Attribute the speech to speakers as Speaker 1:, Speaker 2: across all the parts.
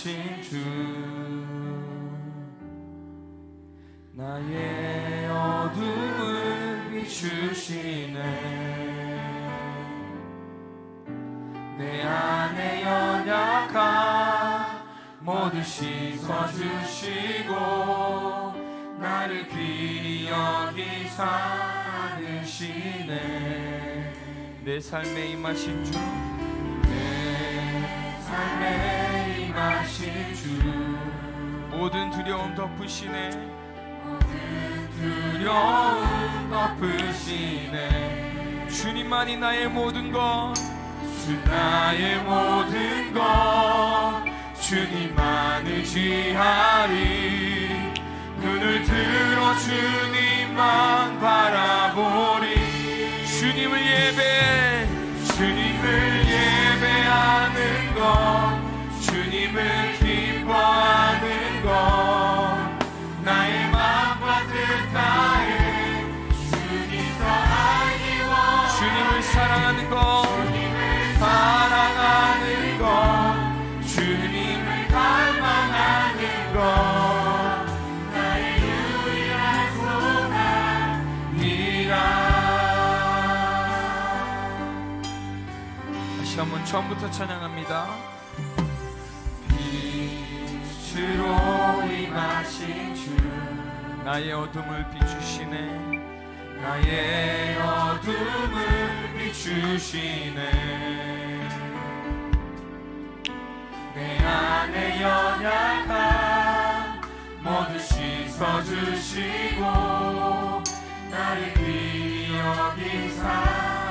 Speaker 1: 임하신 주 나의 어둠을 비추시네 내 안에 연약함 모두 씻어주시고 나를 귀히 여기사 안으시네 내 삶에 임하신 주 내 삶에 임하신 주 모든 두려움 덮으시네 모든 두려움 덮으시네 주님만이 나의 모든 것 주 나의 모든 것 주님만 의지하리 눈을 들어 주님만 바라보리 주님을 예배하는 것 주님을 기뻐하는 것 나의 마음과 뜻하에 주님 더 알기 원해 주님을 사랑하는 것 사랑하는 것 주님을 갈망하는 것 나의 유일한 소망이라 다시 한번 처음부터 찬양합니다 빛으로 임하신 주 나의 어둠을 비추시네 나의 어둠을 비추시네 내 안에 연약함 모두 씻어주시고 나를 귀히 여기사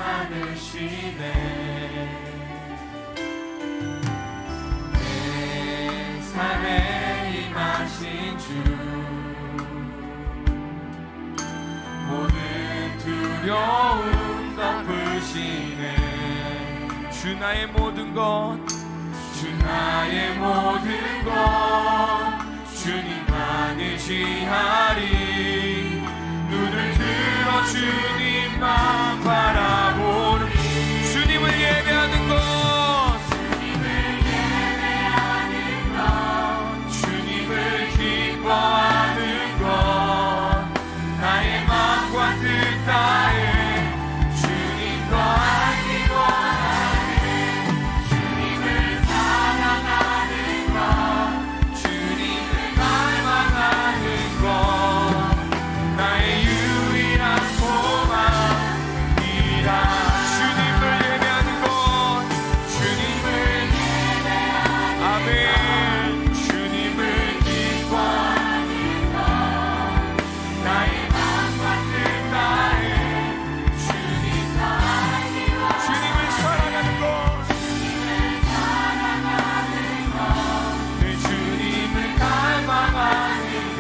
Speaker 1: 안으시네 내 삶에 임하신 주 모든 두려움 덮으시네 주 나의 모든 것 주 나의 모든 것 주님만 의지하리 눈을 들어 주님만 바라보리 주님을 예배하는 것 주님을 기뻐하는 것 나의 마음과 뜻하에 주님 더 알기 원하네 주님을 사랑하는 것 주님을 갈망하는 것 나의 유일한 소망이라 주님을 예배하는 것 주님을 아멘 주님을 기뻐하는 것 나의 마음과 뜻하에 주님 더 알기 원하네 주님을 사랑하는 것 내 주님을 갈망하는 것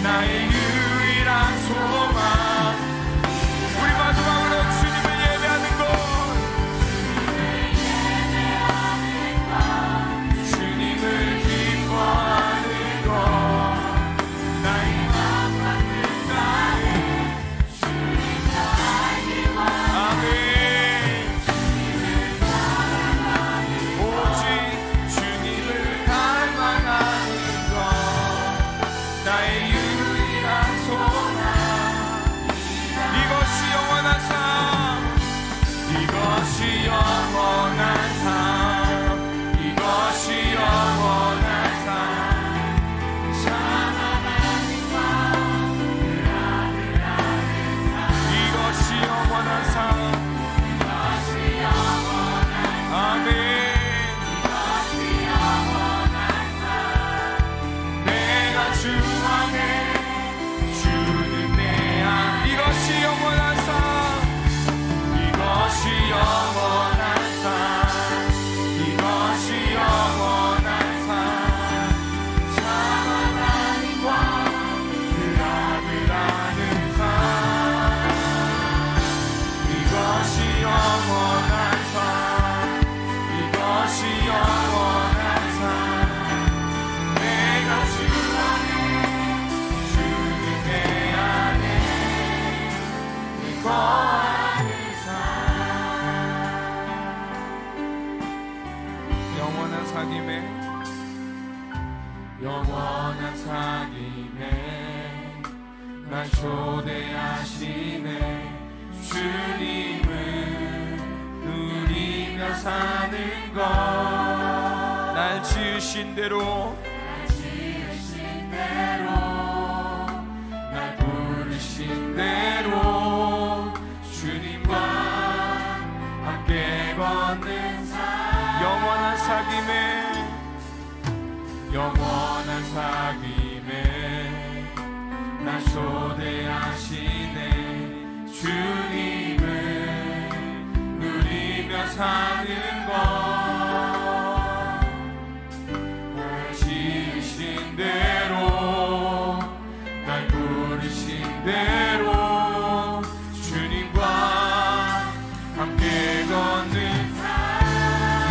Speaker 1: 나의 유일한 소망 우리 마지막으로 주님을 예배하는 것 주님을 기뻐하는 것 나의 마음과 뜻하에 주님 더 알기 원하네 아멘 오직 주님을 갈망하는 것 나의 유일한 소망 이것이 영원한 삶 이것이 영원한 삶 이것이 영원한 삶 참 하나님과 그 아들 아는 삶 이것이 영원한 삶 이것이 영원한 삶 아멘 이것이 영원한 삶 내가 주 안에 주는 내 안 이것이 영원한 삶 이것이 영원한 삶 이것이 영원한 삶 참 하나님과 그 아들 아는 삶 이것이 영원한 삶 이것이 영원한 삶 내가 주 안에 주는 내 안에 거하는 삶 영원한 사귐에 영원한 사귐에 날 초대하시네. 주님을 누리며 사는 것, 날 지으신 대로 날 부르신 대로 주님과 함께 걷는 삶. 영원한 사귐에 날 초대하시네. 주님을 누리며 사는 것, 날 지으신 대로 날 부르신 대로 주님과 함께 걷는 삶.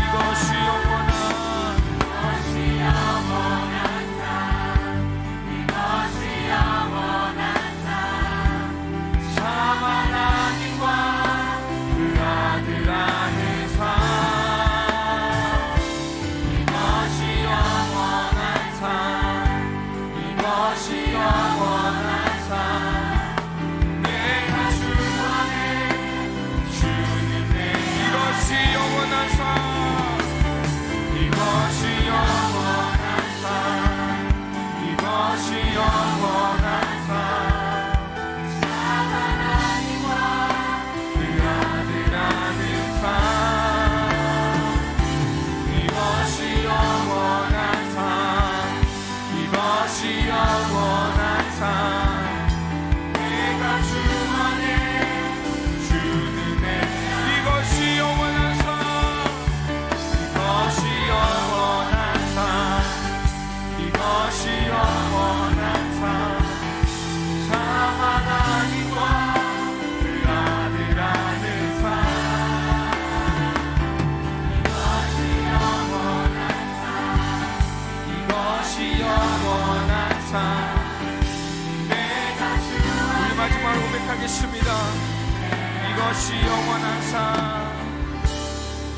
Speaker 1: 이것이 영원한 참 하나님과 그 아들 안에 삶. 이것이 영원한 삶. 이것이 영원한 삶. 내가 주 안에 주는 내 이것이 영원한 삶. 이것이 영원한 삶. 이것이 영원한 삶. 참 하나님과 그 아들 아는 삶. 이것이 영원한 삶. 이것이 영원한 삶. 내가 주 안에 주는 내 이것이 영원한 삶. 이것이 영원한 삶. 이것이 영원한 삶. 참 하나님과 그 아들 아는 삶. 이것이 영원한 삶. 이것이 영원한 삶. 내가 주 우리 마지막으로 고백하겠습니다. 이것이 영원한 삶.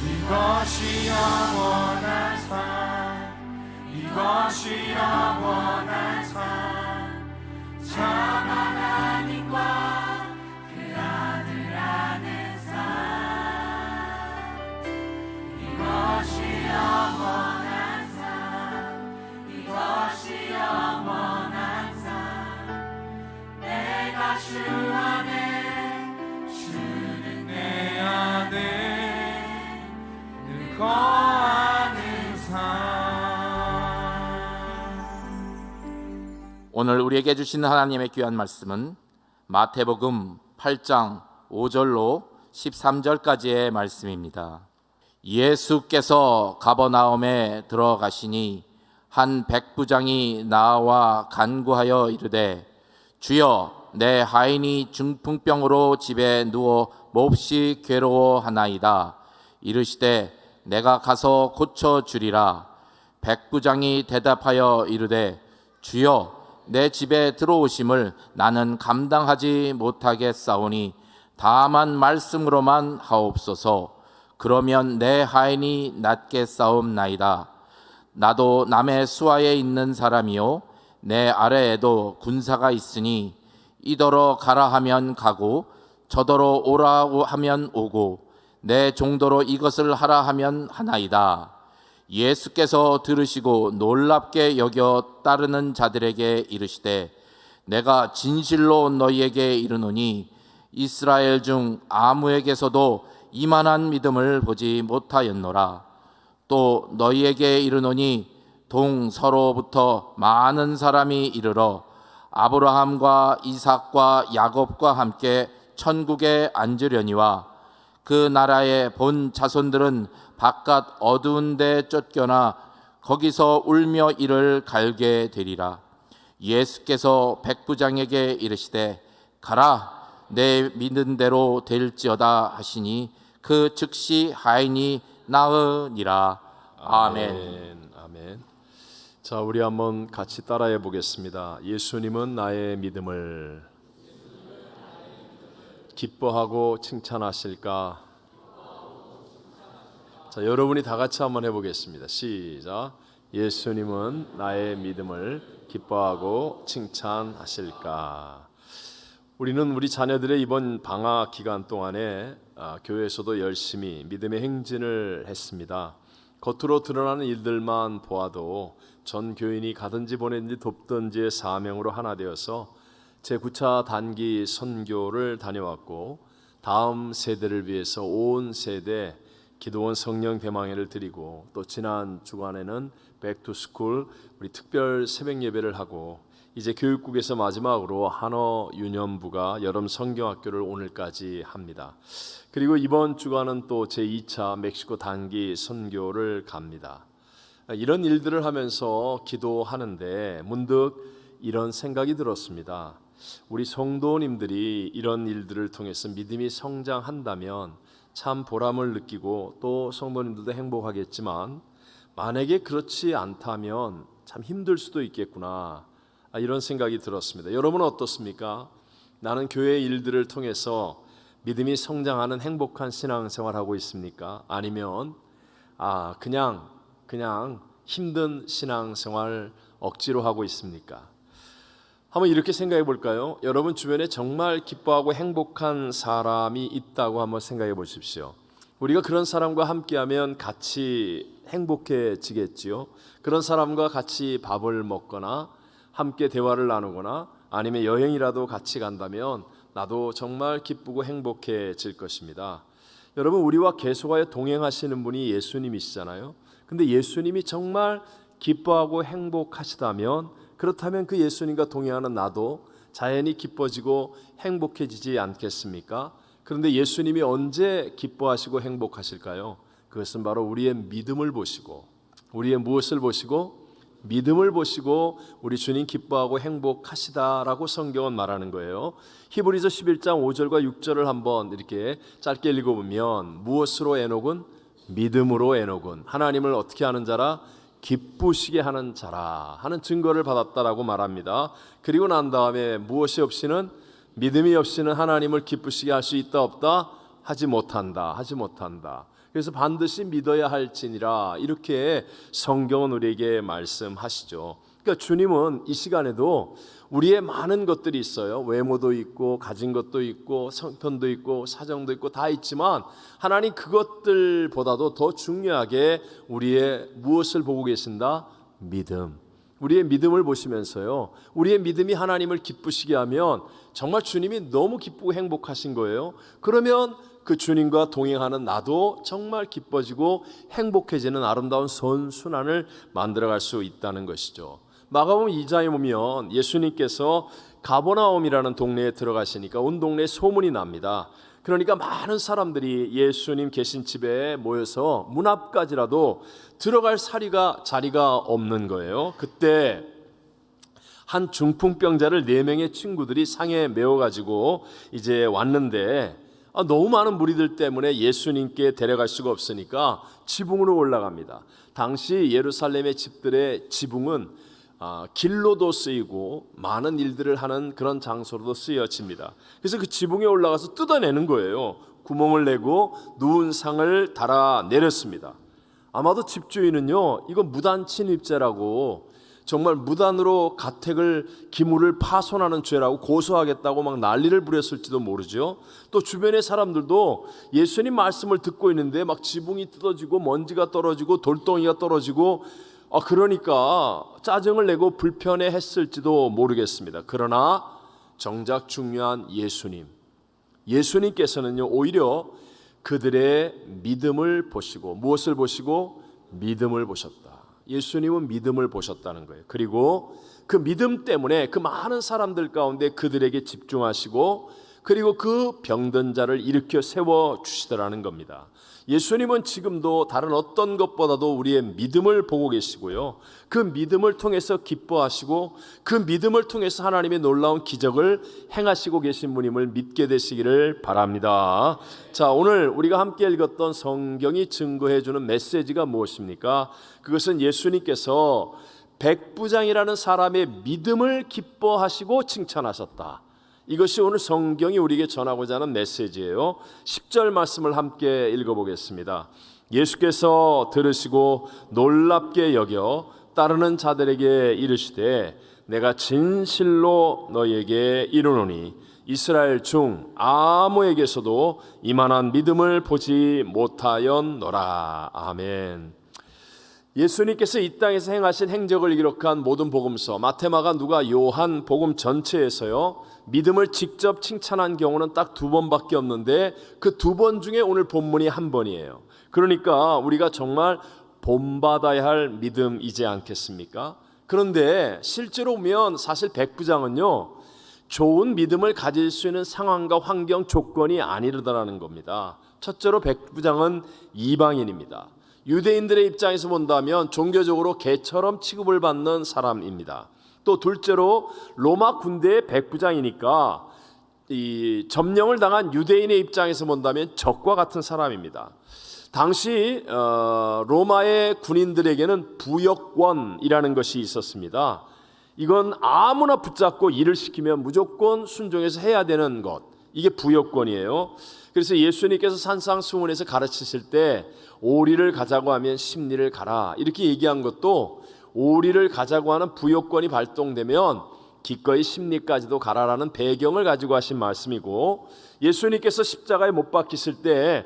Speaker 1: 이것이 영원한 삶. 이것이 영원한 삶. 참 하나님과 그 아들 아는 삶. 이것이 영원한 삶. 이것이 영원한 삶. 내가 주 안에 주는 내 안에 늘 거하는 삶.
Speaker 2: 오늘 우리에게 주신 하나님의 귀한 말씀은 마태복음 8장 5절로 13절까지의 말씀입니다. 예수께서 가버나움에 들어가시니 한 백부장이 나와 간구하여 이르되 주여 내 하인이 중풍병으로 집에 누워 몹시 괴로워하나이다. 이르시되 내가 가서 고쳐주리라. 백부장이 대답하여 이르되 주여 내 집에 들어오심을 나는 감당하지 못하겠사오니 다만 말씀으로만 하옵소서. 그러면 내 하인이 낫겠사옵나이다. 나도 남의 수하에 있는 사람이요 내 아래에도 군사가 있으니 이더러 가라 하면 가고 저더러 오라 하면 오고 내 종도로 이것을 하라 하면 하나이다. 예수께서 들으시고 놀랍게 여겨 따르는 자들에게 이르시되 내가 진실로 너희에게 이르노니 이스라엘 중 아무에게서도 이만한 믿음을 보지 못하였노라. 또 너희에게 이르노니 동서로부터 많은 사람이 이르러 아브라함과 이삭과 야곱과 함께 천국에 앉으려니와 그 나라의 본 자손들은 바깥 어두운 데 쫓겨나 거기서 울며 이를 갈게 되리라. 예수께서 백부장에게 이르시되 가라 내 믿은 대로 될지어다 하시니 그 즉시 하인이 나으니라. 아멘.
Speaker 3: 아멘. 자, 우리 한번 같이 따라해 보겠습니다. 예수님은 나의 믿음을 기뻐하고 칭찬하실까? 자, 여러분이 다 같이 한번 해보겠습니다. 시작. 예수님은 나의 믿음을 기뻐하고 칭찬하실까? 우리는 우리 자녀들의 이번 방학 기간 동안에 교회에서도 열심히 믿음의 행진을 했습니다. 겉으로 드러나는 일들만 보아도 전 교인이 가든지 보내든지 돕든지의 사명으로 하나 되어서 제9차 단기 선교를 다녀왔고, 다음 세대를 위해서 온 세대 기도원 성령 대망회를 드리고, 또 지난 주간에는 백투스쿨 우리 특별 새벽 예배를 하고, 이제 교육국에서 마지막으로 한어 유년부가 여름 성경학교를 오늘까지 합니다. 그리고 이번 주간은 또 제2차 멕시코 단기 선교를 갑니다. 이런 일들을 하면서 기도하는데 문득 이런 생각이 들었습니다. 우리 성도님들이 이런 일들을 통해서 믿음이 성장한다면 참 보람을 느끼고 또 성도님들도 행복하겠지만, 만약에 그렇지 않다면 참 힘들 수도 있겠구나, 이런 생각이 들었습니다. 여러분은 어떻습니까? 나는 교회의 일들을 통해서 믿음이 성장하는 행복한 신앙생활하고 있습니까? 아니면 그냥 힘든 신앙생활 억지로 하고 있습니까? 한번 이렇게 생각해 볼까요? 여러분 주변에 정말 기뻐하고 행복한 사람이 있다고 한번 생각해 보십시오. 우리가 그런 사람과 함께하면 같이 행복해지겠지요. 그런 사람과 같이 밥을 먹거나 함께 대화를 나누거나 아니면 여행이라도 같이 간다면 나도 정말 기쁘고 행복해질 것입니다. 여러분, 우리와 계속하여 동행하시는 분이 예수님이시잖아요. 근데 예수님이 정말 기뻐하고 행복하시다면, 그렇다면 그 예수님과 동행하는 나도 자연히 기뻐지고 행복해지지 않겠습니까? 그런데 예수님이 언제 기뻐하시고 행복하실까요? 그것은 바로 우리의 믿음을 보시고, 우리의 무엇을 보시고? 믿음을 보시고 우리 주님 기뻐하고 행복하시다라고 성경은 말하는 거예요. 히브리서 11장 5절과 6절을 한번 이렇게 짧게 읽어보면, 무엇으로 에녹은? 믿음으로 에녹은 하나님을 어떻게 하는 자라? 기쁘시게 하는 자라 하는 증거를 받았다라고 말합니다. 그리고 난 다음에 무엇이 없이는, 믿음이 없이는 하나님을 기쁘시게 할 수 있다 없다? 하지 못한다. 그래서 반드시 믿어야 할지니라, 이렇게 성경은 우리에게 말씀하시죠. 그러니까 주님은 이 시간에도 우리의 많은 것들이 있어요. 외모도 있고 가진 것도 있고 성편도 있고 사정도 있고 다 있지만, 하나님 그것들보다도 더 중요하게 우리의 무엇을 보고 계신다? 믿음. 우리의 믿음을 보시면서요, 우리의 믿음이 하나님을 기쁘시게 하면 정말 주님이 너무 기쁘고 행복하신 거예요. 그러면 그 주님과 동행하는 나도 정말 기뻐지고 행복해지는 아름다운 선순환을 만들어갈 수 있다는 것이죠. 마가복음 2장에 보면 예수님께서 가버나움이라는 동네에 들어가시니까 온 동네에 소문이 납니다. 그러니까 많은 사람들이 예수님 계신 집에 모여서 문 앞까지라도 들어갈 자리가 없는 거예요. 그때 한 중풍병자를 4명의 친구들이 상에 메워가지고 이제 왔는데, 너무 많은 무리들 때문에 예수님께 데려갈 수가 없으니까 지붕으로 올라갑니다. 당시 예루살렘의 집들의 지붕은 길로도 쓰이고 많은 일들을 하는 그런 장소로도 쓰여집니다. 그래서 그 지붕에 올라가서 뜯어내는 거예요. 구멍을 내고 누운 상을 달아 내렸습니다. 아마도 집주인은요, 이거 무단 침입죄라고, 정말 무단으로 가택을 기물을 파손하는 죄라고 고소하겠다고 막 난리를 부렸을지도 모르죠. 또 주변의 사람들도 예수님 말씀을 듣고 있는데 막 지붕이 뜯어지고 먼지가 떨어지고 돌덩이가 떨어지고, 그러니까 짜증을 내고 불편해했을지도 모르겠습니다. 그러나 정작 중요한 예수님께서는요, 오히려 그들의 믿음을 보시고, 무엇을 보시고? 믿음을 보셨다. 예수님은 믿음을 보셨다는 거예요. 그리고 그 믿음 때문에 그 많은 사람들 가운데 그들에게 집중하시고, 그리고 그 병든 자를 일으켜 세워주시더라는 겁니다. 예수님은 지금도 다른 어떤 것보다도 우리의 믿음을 보고 계시고요, 그 믿음을 통해서 기뻐하시고 그 믿음을 통해서 하나님의 놀라운 기적을 행하시고 계신 분임을 믿게 되시기를 바랍니다. 자, 오늘 우리가 함께 읽었던 성경이 증거해 주는 메시지가 무엇입니까? 그것은 예수님께서 백부장이라는 사람의 믿음을 기뻐하시고 칭찬하셨다. 이것이 오늘 성경이 우리에게 전하고자 하는 메시지예요. 10절 말씀을 함께 읽어보겠습니다. 예수께서 들으시고 놀랍게 여겨 따르는 자들에게 이르시되 내가 진실로 너희에게 이르노니 이스라엘 중 아무에게서도 이만한 믿음을 보지 못하였노라. 아멘. 예수님께서 이 땅에서 행하신 행적을 기록한 모든 복음서 마태, 마가, 누가, 요한 복음 전체에서요 믿음을 직접 칭찬한 경우는 딱 2번밖에 없는데 그 2번 중에 오늘 본문이 한 번이에요. 그러니까 우리가 정말 본받아야 할 믿음이지 않겠습니까? 그런데 실제로 보면 사실 백부장은요 좋은 믿음을 가질 수 있는 상황과 환경 조건이 아니라는 겁니다. 첫째로 백부장은 이방인입니다. 유대인들의 입장에서 본다면 종교적으로 개처럼 취급을 받는 사람입니다. 또 둘째로 로마 군대의 백부장이니까 이 점령을 당한 유대인의 입장에서 본다면 적과 같은 사람입니다. 당시 로마의 군인들에게는 부역권이라는 것이 있었습니다. 이건 아무나 붙잡고 일을 시키면 무조건 순종해서 해야 되는 것, 이게 부역권이에요. 그래서 예수님께서 산상수훈에서 가르치실 때 오리를 가자고 하면 십리를 가라 이렇게 얘기한 것도 오리를 가자고 하는 부역권이 발동되면 기꺼이 십리까지도 가라라는 배경을 가지고 하신 말씀이고, 예수님께서 십자가에 못 박히실 때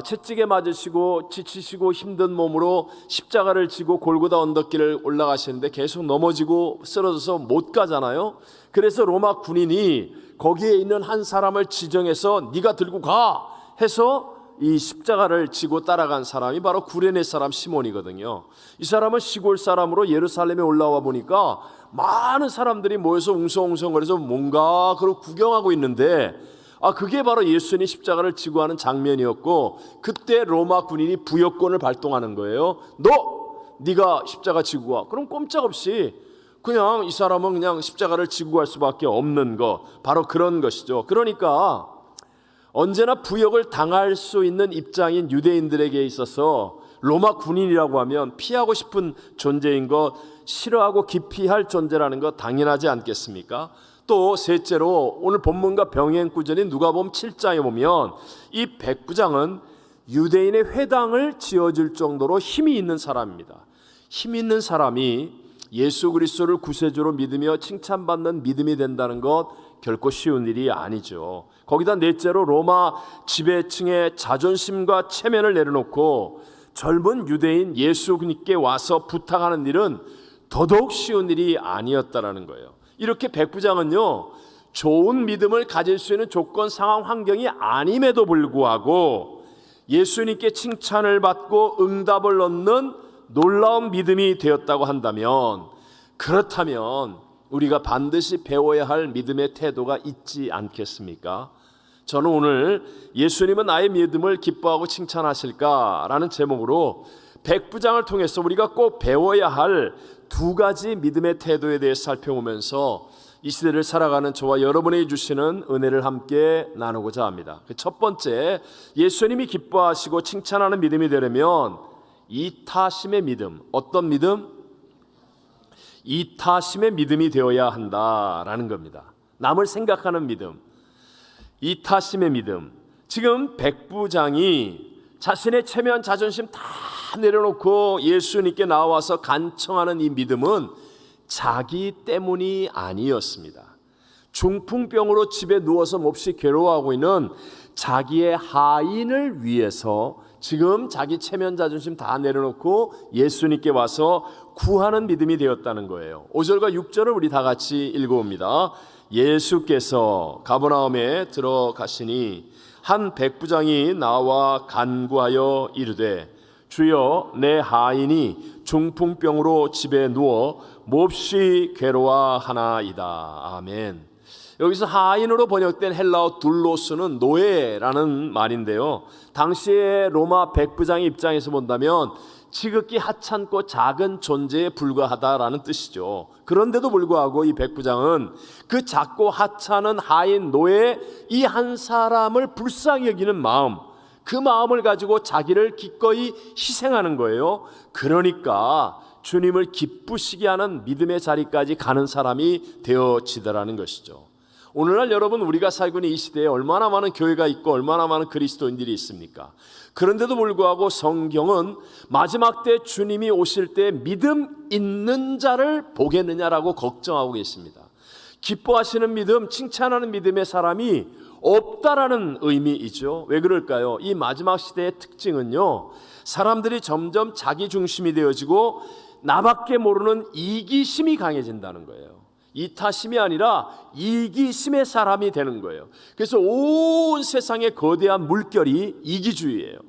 Speaker 3: 채찍에 맞으시고 지치시고 힘든 몸으로 십자가를 지고 골고다 언덕길을 올라가시는데 계속 넘어지고 쓰러져서 못 가잖아요. 그래서 로마 군인이 거기에 있는 한 사람을 지정해서 네가 들고 가 해서 이 십자가를 지고 따라간 사람이 바로 구레네 사람 시몬이거든요. 이 사람은 시골 사람으로 예루살렘에 올라와 보니까 많은 사람들이 모여서 웅성웅성거려서 뭔가 그걸 구경하고 있는데 그게 바로 예수님이 십자가를 지고 하는 장면이었고, 그때 로마 군인이 부역권을 발동하는 거예요. 네가 십자가 지고 와. 그럼 꼼짝없이 그냥 이 사람은 그냥 십자가를 지고 갈 수밖에 없는 거, 바로 그런 것이죠. 그러니까 언제나 부역을 당할 수 있는 입장인 유대인들에게 있어서 로마 군인이라고 하면 피하고 싶은 존재인 것, 싫어하고 기피할 존재라는 것 당연하지 않겠습니까? 또 셋째로 오늘 본문과 병행구절인 누가복음 7장에 보면 이 백부장은 유대인의 회당을 지어줄 정도로 힘이 있는 사람입니다. 힘 있는 사람이 예수 그리스도를 구세주로 믿으며 칭찬받는 믿음이 된다는 것 결코 쉬운 일이 아니죠. 거기다 넷째로 로마 지배층의 자존심과 체면을 내려놓고 젊은 유대인 예수님께 와서 부탁하는 일은 더더욱 쉬운 일이 아니었다라는 거예요. 이렇게 백부장은요 좋은 믿음을 가질 수 있는 조건, 상황, 환경이 아님에도 불구하고 예수님께 칭찬을 받고 응답을 얻는 놀라운 믿음이 되었다고 한다면, 그렇다면 우리가 반드시 배워야 할 믿음의 태도가 있지 않겠습니까? 저는 오늘 예수님은 나의 믿음을 기뻐하고 칭찬하실까라는 제목으로 백부장을 통해서 우리가 꼭 배워야 할 2가지 믿음의 태도에 대해 살펴보면서 이 시대를 살아가는 저와 여러분에게 주시는 은혜를 함께 나누고자 합니다. 첫 번째, 예수님이 기뻐하시고 칭찬하는 믿음이 되려면 이타심의 믿음, 어떤 믿음? 이타심의 믿음이 되어야 한다라는 겁니다. 남을 생각하는 믿음, 이타심의 믿음. 지금 백부장이 자신의 체면, 자존심 다 내려놓고 예수님께 나와서 간청하는 이 믿음은 자기 때문이 아니었습니다. 중풍병으로 집에 누워서 몹시 괴로워하고 있는 자기의 하인을 위해서 지금 자기 체면, 자존심 다 내려놓고 예수님께 와서 구하는 믿음이 되었다는 거예요. 5절과 6절을 우리 다 같이 읽어봅니다. 예수께서 가버나움에 들어가시니 한 백부장이 나와 간구하여 이르되 주여, 내 하인이 중풍병으로 집에 누워 몹시 괴로워하나이다. 아멘. 여기서 하인으로 번역된 헬라어 둘로스는 노예라는 말인데요, 당시의 로마 백부장의 입장에서 본다면 지극히 하찮고 작은 존재에 불과하다라는 뜻이죠. 그런데도 불구하고 이 백부장은 그 작고 하찮은 하인 노예 이 한 사람을 불쌍히 여기는 마음, 그 마음을 가지고 자기를 기꺼이 희생하는 거예요. 그러니까 주님을 기쁘시게 하는 믿음의 자리까지 가는 사람이 되어지더라는 것이죠. 오늘날 여러분, 우리가 살고 있는 이 시대에 얼마나 많은 교회가 있고 얼마나 많은 그리스도인들이 있습니까? 그런데도 불구하고 성경은 마지막 때 주님이 오실 때 믿음 있는 자를 보겠느냐라고 걱정하고 계십니다. 기뻐하시는 믿음, 칭찬하는 믿음의 사람이 없다라는 의미이죠. 왜 그럴까요? 이 마지막 시대의 특징은요, 사람들이 점점 자기 중심이 되어지고 나밖에 모르는 이기심이 강해진다는 거예요. 이타심이 아니라 이기심의 사람이 되는 거예요. 그래서 온 세상의 거대한 물결이 이기주의예요.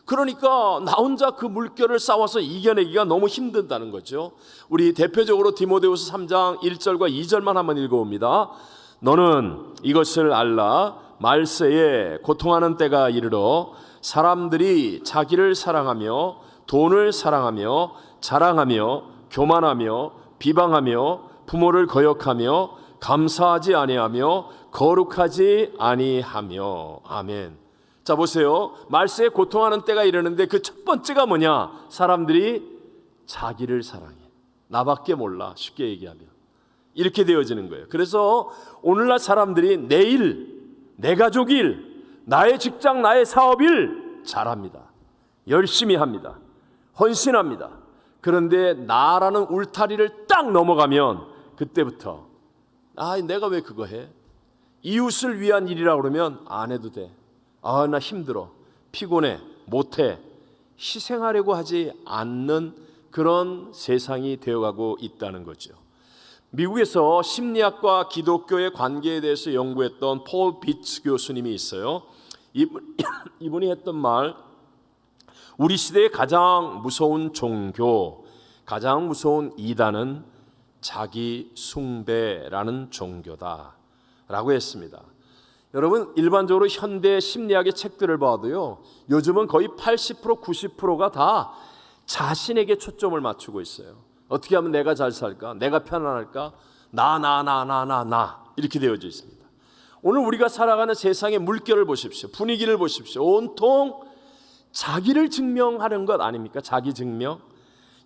Speaker 3: 그러니까 나 혼자 그 물결을 싸워서 이겨내기가 너무 힘든다는 거죠. 우리 대표적으로 디모데후서 3장 1절과 2절만 한번 읽어봅니다. 너는 이것을 알라. 말세에 고통하는 때가 이르러 사람들이 자기를 사랑하며 돈을 사랑하며 자랑하며 교만하며 비방하며 부모를 거역하며 감사하지 아니하며 거룩하지 아니하며. 아멘. 자, 보세요. 말세에 고통하는 때가 이르는데 그 첫 번째가 뭐냐? 사람들이 자기를 사랑해. 나밖에 몰라. 쉽게 얘기하면 이렇게 되어지는 거예요. 그래서 오늘날 사람들이 내 일, 내 가족 일, 나의 직장, 나의 사업 일 잘합니다. 열심히 합니다. 헌신합니다. 그런데 나라는 울타리를 딱 넘어가면 그때부터 내가 왜 그거 해? 이웃을 위한 일이라 그러면 안 해도 돼. 나 힘들어, 피곤해, 못해. 희생하려고 하지 않는 그런 세상이 되어가고 있다는 거죠. 미국에서 심리학과 기독교의 관계에 대해서 연구했던 폴 비츠 교수님이 있어요. 이분이 했던 말, 우리 시대의 가장 무서운 종교, 가장 무서운 이단은 자기 숭배라는 종교다라고 했습니다. 여러분, 일반적으로 현대 심리학의 책들을 봐도요, 요즘은 거의 80% 90%가 다 자신에게 초점을 맞추고 있어요. 어떻게 하면 내가 잘 살까? 내가 편안할까? 나 이렇게 되어져 있습니다. 오늘 우리가 살아가는 세상의 물결을 보십시오. 분위기를 보십시오. 온통 자기를 증명하는 것 아닙니까? 자기 증명.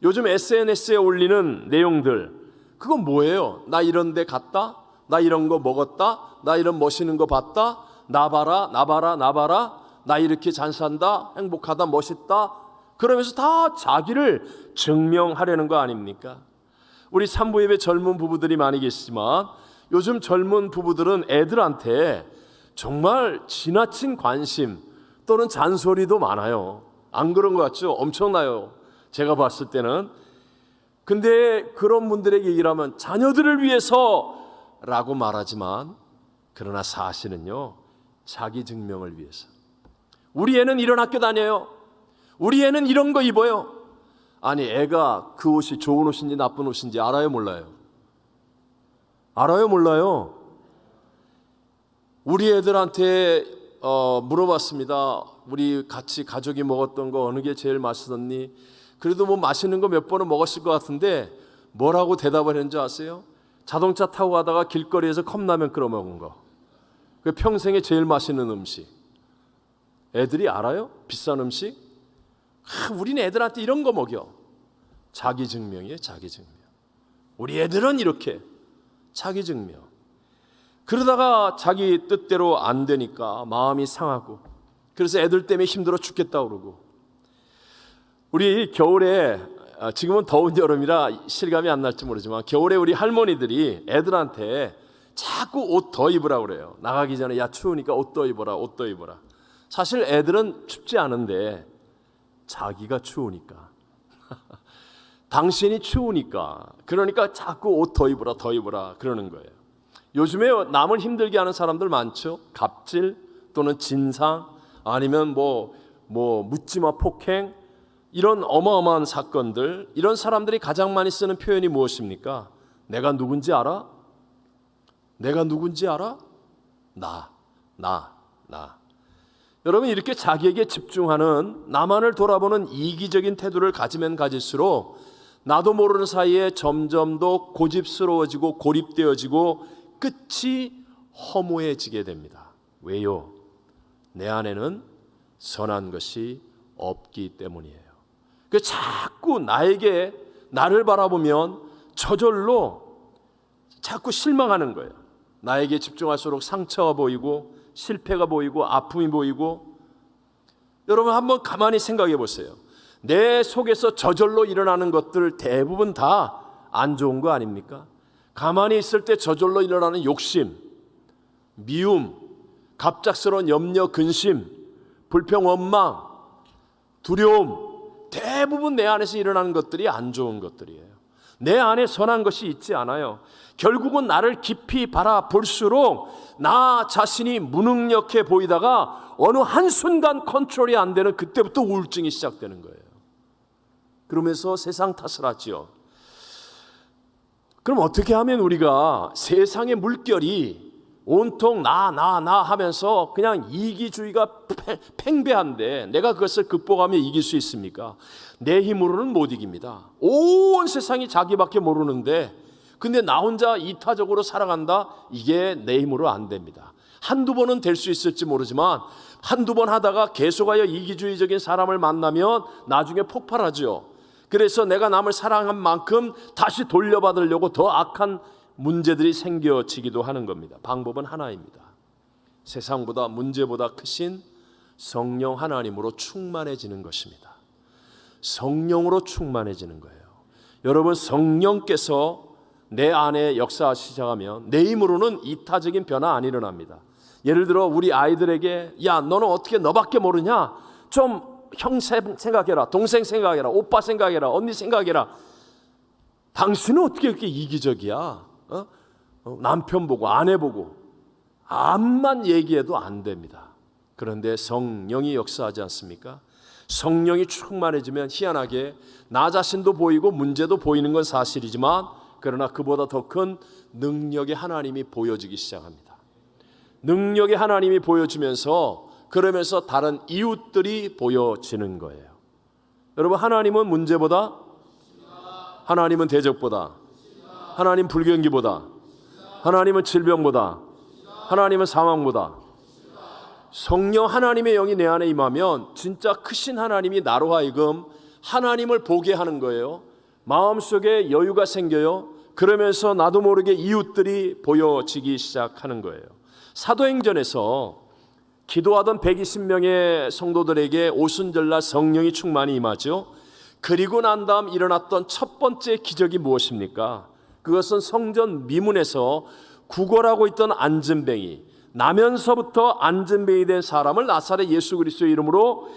Speaker 3: 요즘 SNS에 올리는 내용들, 그건 뭐예요? 나 이런 데 갔다? 나 이런 거 먹었다? 나 이런 멋있는 거 봤다? 나 봐라, 나 봐라, 나 봐라. 나 이렇게 잘 산다, 행복하다, 멋있다. 그러면서 다 자기를 증명하려는 거 아닙니까? 우리 산부예배 젊은 부부들이 많이 계시지만 요즘 젊은 부부들은 애들한테 정말 지나친 관심 또는 잔소리도 많아요. 안 그런 것 같죠? 엄청나요. 제가 봤을 때는. 근데 그런 분들에게 얘기를 하면 자녀들을 위해서라고 말하지만, 그러나 사실은요, 자기 증명을 위해서. 우리 애는 이런 학교 다녀요. 우리 애는 이런 거 입어요. 아니, 애가 그 옷이 좋은 옷인지 나쁜 옷인지 알아요, 몰라요? 알아요, 몰라요? 우리 애들한테 물어봤습니다. 우리 같이 가족이 먹었던 거 어느 게 제일 맛있었니? 그래도 뭐 맛있는 거 몇 번은 먹었을 것 같은데 뭐라고 대답을 했는지 아세요? 자동차 타고 가다가 길거리에서 컵라면 끓여 먹은 거. 그 평생에 제일 맛있는 음식. 애들이 알아요? 비싼 음식? 우리는 애들한테 이런 거 먹여. 자기 증명이에요, 자기 증명. 우리 애들은 이렇게. 자기 증명. 그러다가 자기 뜻대로 안 되니까 마음이 상하고, 그래서 애들 때문에 힘들어 죽겠다 그러고. 우리 겨울에, 지금은 더운 여름이라 실감이 안 날지 모르지만 겨울에 우리 할머니들이 애들한테 자꾸 옷 더 입으라고 그래요. 나가기 전에 야 추우니까 옷 더 입어라, 옷 더 입어라. 사실 애들은 춥지 않은데 자기가 추우니까 당신이 추우니까, 그러니까 자꾸 옷 더 입어라, 더 입어라 그러는 거예요. 요즘에 남을 힘들게 하는 사람들 많죠. 갑질 또는 진상, 아니면 뭐 묻지마 폭행, 이런 어마어마한 사건들. 이런 사람들이 가장 많이 쓰는 표현이 무엇입니까? 내가 누군지 알아? 내가 누군지 알아? 나. 여러분, 이렇게 자기에게 집중하는, 나만을 돌아보는 이기적인 태도를 가지면 가질수록 나도 모르는 사이에 점점 더 고집스러워지고 고립되어지고 끝이 허무해지게 됩니다. 왜요? 내 안에는 선한 것이 없기 때문이에요. 그 자꾸 나를 바라보면 저절로 자꾸 실망하는 거예요. 나에게 집중할수록 상처가 보이고 실패가 보이고 아픔이 보이고, 여러분 한번 가만히 생각해 보세요. 내 속에서 저절로 일어나는 것들 대부분 다 안 좋은 거 아닙니까? 가만히 있을 때 저절로 일어나는 욕심, 미움, 갑작스러운 염려, 근심, 불평, 원망, 두려움, 대부분 내 안에서 일어나는 것들이 안 좋은 것들이에요. 내 안에 선한 것이 있지 않아요. 결국은 나를 깊이 바라볼수록 나 자신이 무능력해 보이다가 어느 한순간 컨트롤이 안 되는 그때부터 우울증이 시작되는 거예요. 그러면서 세상 탓을 하지요. 그럼 어떻게 하면 우리가 세상의 물결이 온통 나 하면서 그냥 이기주의가 팽배한데 내가 그것을 극복하며 이길 수 있습니까? 내 힘으로는 못 이깁니다. 온 세상이 자기밖에 모르는데 근데 나 혼자 이타적으로 살아간다? 이게 내 힘으로 안 됩니다. 한두 번은 될 수 있을지 모르지만 한두 번 하다가 계속하여 이기주의적인 사람을 만나면 나중에 폭발하죠. 그래서 내가 남을 사랑한 만큼 다시 돌려받으려고 더 악한 문제들이 생겨지기도 하는 겁니다. 방법은 하나입니다. 세상보다 문제보다 크신 성령 하나님으로 충만해지는 것입니다. 성령으로 충만해지는 거예요. 여러분, 성령께서 내 안에 역사하시기 시작하면 내 힘으로는 이타적인 변화 안 일어납니다. 예를 들어 우리 아이들에게 야 너는 어떻게 너밖에 모르냐? 좀 형 생각해라, 동생 생각해라, 오빠 생각해라, 언니 생각해라. 당신은 어떻게 그렇게 이기적이야? 남편 보고 아내 보고 암만 얘기해도 안 됩니다. 그런데 성령이 역사하지 않습니까? 성령이 충만해지면 희한하게 나 자신도 보이고 문제도 보이는 건 사실이지만 그러나 그보다 더 큰 능력의 하나님이 보여지기 시작합니다. 능력의 하나님이 보여지면서 그러면서 다른 이웃들이 보여지는 거예요. 여러분, 하나님은 문제보다, 하나님은 대적보다, 하나님 불경기보다, 하나님은 질병보다, 하나님은 사망보다, 성령 하나님의 영이 내 안에 임하면 진짜 크신 하나님이 나로 하여금 하나님을 보게 하는 거예요. 마음속에 여유가 생겨요. 그러면서 나도 모르게 이웃들이 보여지기 시작하는 거예요. 사도행전에서 기도하던 120명의 성도들에게 오순절날 성령이 충만히 임하죠. 그리고 난 다음 일어났던 첫 번째 기적이 무엇입니까? 그것은 성전 미문에서 구걸하고 있던 안진뱅이, 나면서부터 안진뱅이 된 사람을 나사렛 예수 그리스도의 이름으로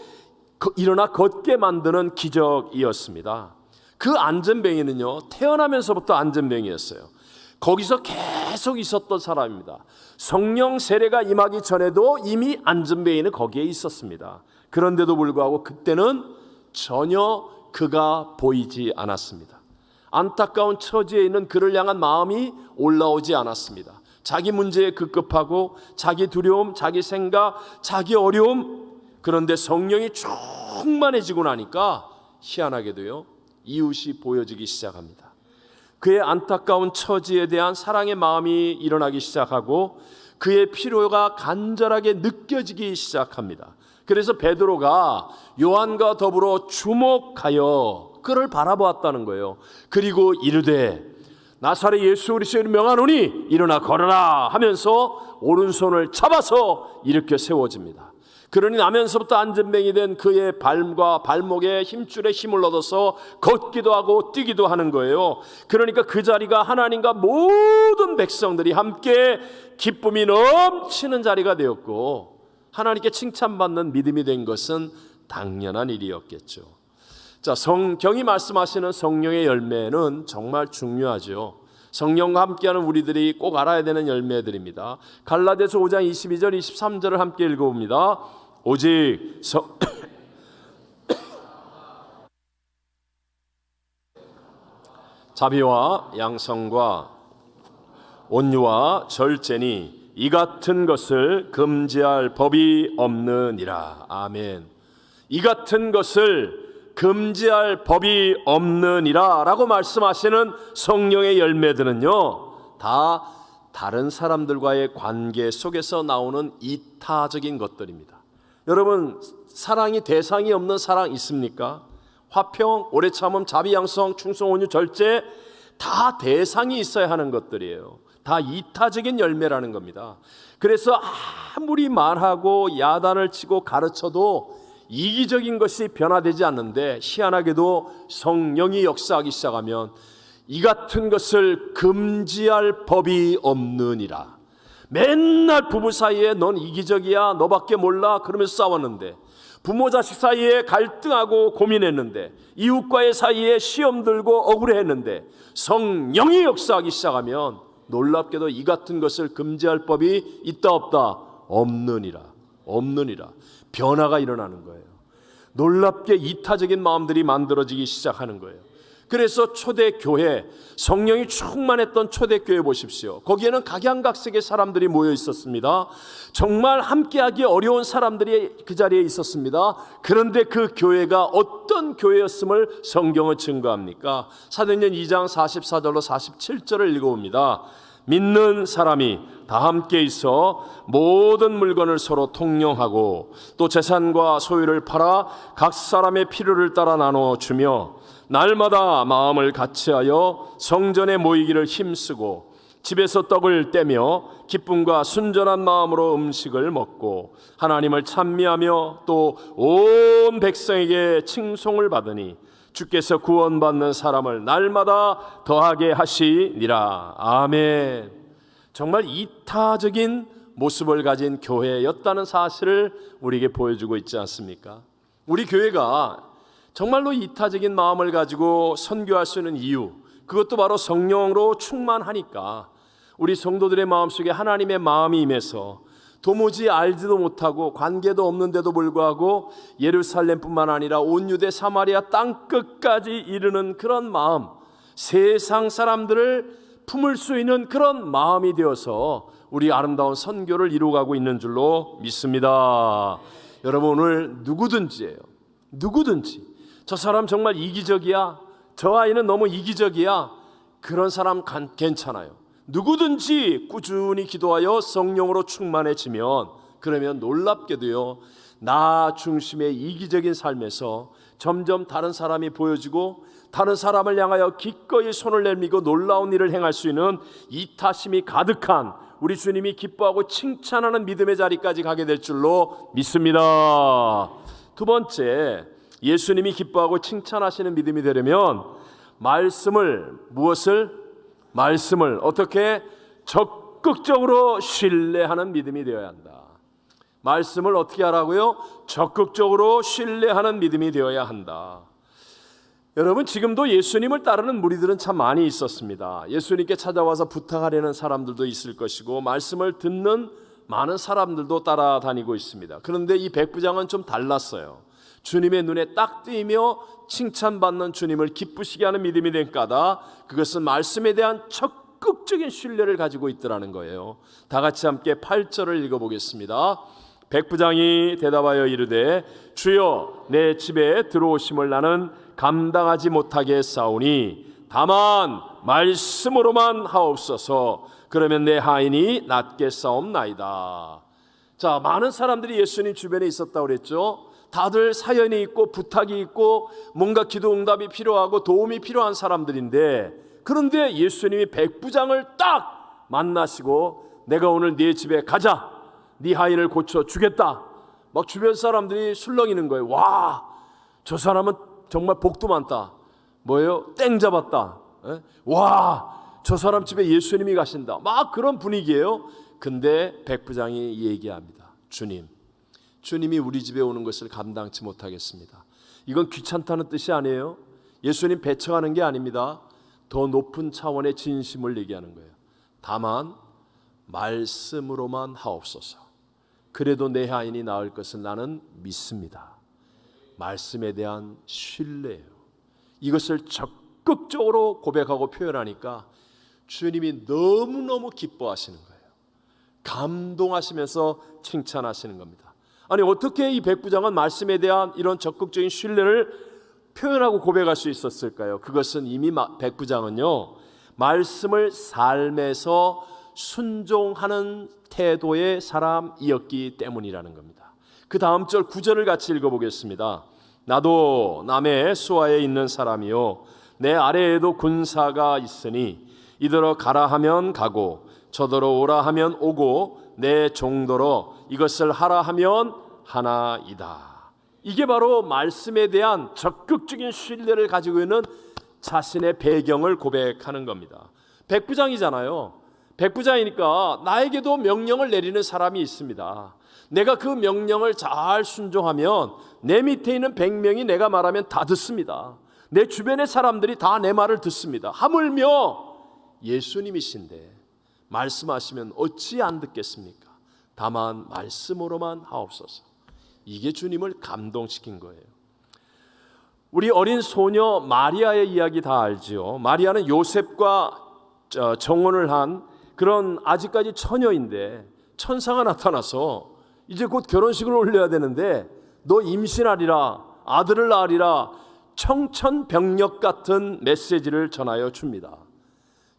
Speaker 3: 일어나 걷게 만드는 기적이었습니다. 그 안진뱅이는요, 태어나면서부터 안진뱅이였어요. 거기서 계속 있었던 사람입니다. 성령 세례가 임하기 전에도 이미 안진뱅이는 거기에 있었습니다. 그런데도 불구하고 그때는 전혀 그가 보이지 않았습니다. 안타까운 처지에 있는 그를 향한 마음이 올라오지 않았습니다. 자기 문제에 급급하고 자기 두려움, 자기 생각, 자기 어려움. 그런데 성령이 충만해지고 나니까 희한하게도요, 이웃이 보여지기 시작합니다. 그의 안타까운 처지에 대한 사랑의 마음이 일어나기 시작하고 그의 필요가 간절하게 느껴지기 시작합니다. 그래서 베드로가 요한과 더불어 주목하여 그를 바라보았다는 거예요. 그리고 이르되 나사렛 예수 그리스도를 명하노니 일어나 걸어라 하면서 오른손을 잡아서 일으켜 세워집니다. 그러니 나면서부터 안진뱅이 된 그의 발과 발목에 힘줄에 힘을 얻어서 걷기도 하고 뛰기도 하는 거예요. 그러니까 그 자리가 하나님과 모든 백성들이 함께 기쁨이 넘치는 자리가 되었고 하나님께 칭찬받는 믿음이 된 것은 당연한 일이었겠죠. 자, 성경이 말씀하시는 성령의 열매는 정말 중요하죠. 성령과 함께하는 우리들이 꼭 알아야 되는 열매들입니다. 갈라디아서 5장 22절 23절을 함께 읽어봅니다. 오직 자비와 양성과 온유와 절제니 이 같은 것을 금지할 법이 없느니라. 아멘. 이 같은 것을 금지할 법이 없느니라 라고 말씀하시는 성령의 열매들은요, 다 다른 사람들과의 관계 속에서 나오는 이타적인 것들입니다. 여러분, 사랑이 대상이 없는 사랑 있습니까? 화평, 오래 참음, 자비, 양성, 충성, 온유, 절제 다 대상이 있어야 하는 것들이에요. 다 이타적인 열매라는 겁니다. 그래서 아무리 말하고 야단을 치고 가르쳐도 이기적인 것이 변화되지 않는데, 희한하게도 성령이 역사하기 시작하면 이 같은 것을 금지할 법이 없느니라. 맨날 부부 사이에 넌 이기적이야, 너밖에 몰라 그러면서 싸웠는데, 부모 자식 사이에 갈등하고 고민했는데, 이웃과의 사이에 시험 들고 억울해했는데, 성령이 역사하기 시작하면 놀랍게도 이 같은 것을 금지할 법이 있다 없다? 없느니라. 변화가 일어나는 거예요. 놀랍게 이타적인 마음들이 만들어지기 시작하는 거예요. 그래서 초대교회, 성령이 충만했던 초대교회 보십시오. 거기에는 각양각색의 사람들이 모여 있었습니다. 정말 함께하기 어려운 사람들이 그 자리에 있었습니다. 그런데 그 교회가 어떤 교회였음을 성경은 증거합니까? 사도행전 2장 44절로 47절을 읽어봅니다. 믿는 사람이 다 함께 있어 모든 물건을 서로 통용하고 또 재산과 소유를 팔아 각 사람의 필요를 따라 나눠 주며 날마다 마음을 같이하여 성전에 모이기를 힘쓰고 집에서 떡을 떼며 기쁨과 순전한 마음으로 음식을 먹고 하나님을 찬미하며 또 온 백성에게 칭송을 받으니 주께서 구원받는 사람을 날마다 더하게 하시니라. 아멘. 정말 이타적인 모습을 가진 교회였다는 사실을 우리에게 보여주고 있지 않습니까? 우리 교회가 정말로 이타적인 마음을 가지고 선교할 수 있는 이유, 그것도 바로 성령으로 충만하니까 우리 성도들의 마음속에 하나님의 마음이 임해서 도무지 알지도 못하고 관계도 없는데도 불구하고 예루살렘뿐만 아니라 온 유대 사마리아 땅끝까지 이르는 그런 마음, 세상 사람들을 품을 수 있는 그런 마음이 되어서 우리 아름다운 선교를 이루어가고 있는 줄로 믿습니다. 여러분, 오늘 누구든지 저 사람 정말 이기적이야, 저 아이는 너무 이기적이야, 그런 사람 괜찮아요. 누구든지 꾸준히 기도하여 성령으로 충만해지면, 그러면 놀랍게도요, 나 중심의 이기적인 삶에서 점점 다른 사람이 보여지고 다른 사람을 향하여 기꺼이 손을 내밀고 놀라운 일을 행할 수 있는 이타심이 가득한 우리 주님이 기뻐하고 칭찬하는 믿음의 자리까지 가게 될 줄로 믿습니다. 두 번째, 예수님이 기뻐하고 칭찬하시는 믿음이 되려면 말씀을 어떻게 적극적으로 신뢰하는 믿음이 되어야 한다. 말씀을 어떻게 하라고요? 적극적으로 신뢰하는 믿음이 되어야 한다. 여러분, 지금도 예수님을 따르는 무리들은 참 많이 있었습니다. 예수님께 찾아와서 부탁하려는 사람들도 있을 것이고 말씀을 듣는 많은 사람들도 따라다니고 있습니다. 그런데 이 백부장은 좀 달랐어요. 주님의 눈에 딱 띄며 칭찬받는 주님을 기쁘시게 하는 믿음이 된 까다 그것은 말씀에 대한 적극적인 신뢰를 가지고 있더라는 거예요. 다 같이 함께 8절을 읽어보겠습니다. 백부장이 대답하여 이르되 주여, 내 집에 들어오심을 나는 감당하지 못하게 싸우니 다만 말씀으로만 하옵소서. 그러면 내 하인이 낫게 싸움나이다. 자, 많은 사람들이 예수님 주변에 있었다고 그랬죠. 다들 사연이 있고 부탁이 있고 뭔가 기도 응답이 필요하고 도움이 필요한 사람들인데, 그런데 예수님이 백부장을 딱 만나시고 내가 오늘 네 집에 가자, 네 하인을 고쳐주겠다, 막 주변 사람들이 술렁이는 거예요. 와, 저 사람은 정말 복도 많다. 뭐예요? 땡 잡았다. 와, 저 사람 집에 예수님이 가신다. 막 그런 분위기예요. 근데 백부장이 얘기합니다. 주님이 우리 집에 오는 것을 감당치 못하겠습니다. 이건 귀찮다는 뜻이 아니에요. 예수님 배척하는 게 아닙니다. 더 높은 차원의 진심을 얘기하는 거예요. 다만 말씀으로만 하옵소서. 그래도 내 하인이 나을 것을 나는 믿습니다. 말씀에 대한 신뢰예요. 이것을 적극적으로 고백하고 표현하니까 주님이 너무너무 기뻐하시는 거예요. 감동하시면서 칭찬하시는 겁니다. 아니, 어떻게 이 백부장은 말씀에 대한 이런 적극적인 신뢰를 표현하고 고백할 수 있었을까요? 그것은 이미 백부장은요, 말씀을 삶에서 순종하는 태도의 사람이었기 때문이라는 겁니다. 그 다음 절 9절을 같이 읽어보겠습니다. 나도 남의 수하에 있는 사람이요 내 아래에도 군사가 있으니 이더러 가라 하면 가고 저더러 오라 하면 오고 내 종더러 이것을 하라 하면 하나이다. 이게 바로 말씀에 대한 적극적인 신뢰를 가지고 있는 자신의 배경을 고백하는 겁니다. 백부장이잖아요. 백부장이니까 나에게도 명령을 내리는 사람이 있습니다. 내가 그 명령을 잘 순종하면 내 밑에 있는 100명이 내가 말하면 다 듣습니다. 내 주변의 사람들이 다 내 말을 듣습니다. 하물며 예수님이신데 말씀하시면 어찌 안 듣겠습니까? 다만 말씀으로만 하옵소서. 이게 주님을 감동시킨 거예요. 우리 어린 소녀 마리아의 이야기 다 알지요. 마리아는 요셉과 정혼을 한 그런 아직까지 처녀인데 천사가 나타나서 이제 곧 결혼식을 올려야 되는데 너 임신하리라, 아들을 낳으리라, 청천벽력 같은 메시지를 전하여 줍니다.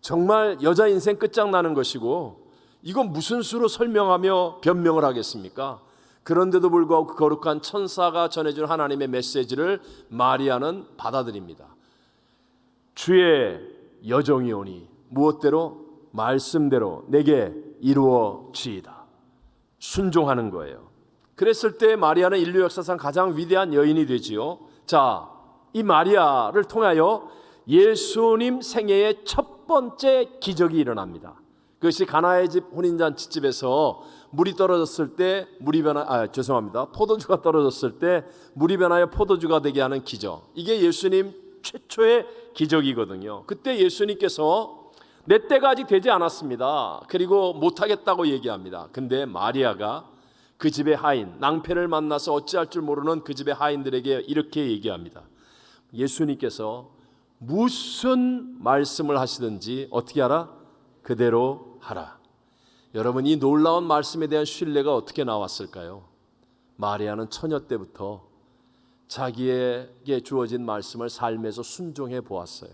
Speaker 3: 정말 여자 인생 끝장나는 것이고 이건 무슨 수로 설명하며 변명을 하겠습니까? 그런데도 불구하고 그 거룩한 천사가 전해준 하나님의 메시지를 마리아는 받아들입니다. 주의 여종이오니 무엇대로? 말씀대로 내게 이루어지이다. 순종하는 거예요. 그랬을 때 마리아는 인류 역사상 가장 위대한 여인이 되지요. 자, 이 마리아를 통하여 예수님 생애의 첫 번째 기적이 일어납니다. 그것이 가나의 집 혼인잔치집에서 물이 떨어졌을 때 포도주가 떨어졌을 때 물이 변하여 포도주가 되게 하는 기적. 이게 예수님 최초의 기적이거든요. 그때 예수님께서 내 때가 아직 되지 않았습니다. 그리고 못하겠다고 얘기합니다. 근데 마리아가 그 집의 하인, 낭패를 만나서 어찌할 줄 모르는 그 집의 하인들에게 이렇게 얘기합니다. 예수님께서 무슨 말씀을 하시든지 어떻게 하라? 그대로 하라. 여러분, 이 놀라운 말씀에 대한 신뢰가 어떻게 나왔을까요? 마리아는 처녀 때부터 자기에게 주어진 말씀을 삶에서 순종해 보았어요.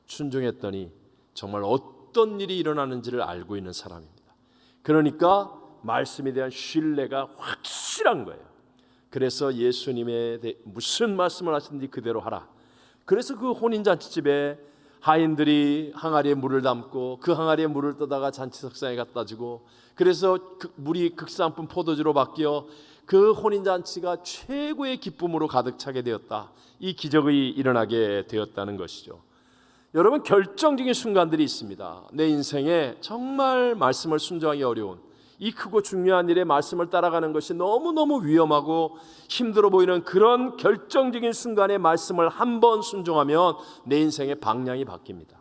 Speaker 3: 순종했더니 정말 어떤 일이 일어나는지를 알고 있는 사람입니다. 그러니까 말씀에 대한 신뢰가 확실한 거예요. 그래서 예수님에 대해 무슨 말씀을 하시든지 그대로 하라. 그래서 그 혼인잔치집에 하인들이 항아리에 물을 담고 그 항아리에 물을 떠다가 잔치석상에 갖다 주고, 그래서 그 물이 극상품 포도주로 바뀌어 그 혼인잔치가 최고의 기쁨으로 가득 차게 되었다. 이 기적이 일어나게 되었다는 것이죠. 여러분, 결정적인 순간들이 있습니다. 내 인생에 정말 말씀을 순종하기 어려운 이 크고 중요한 일에 말씀을 따라가는 것이 너무너무 위험하고 힘들어 보이는 그런 결정적인 순간에 말씀을 한 번 순종하면 내 인생의 방향이 바뀝니다.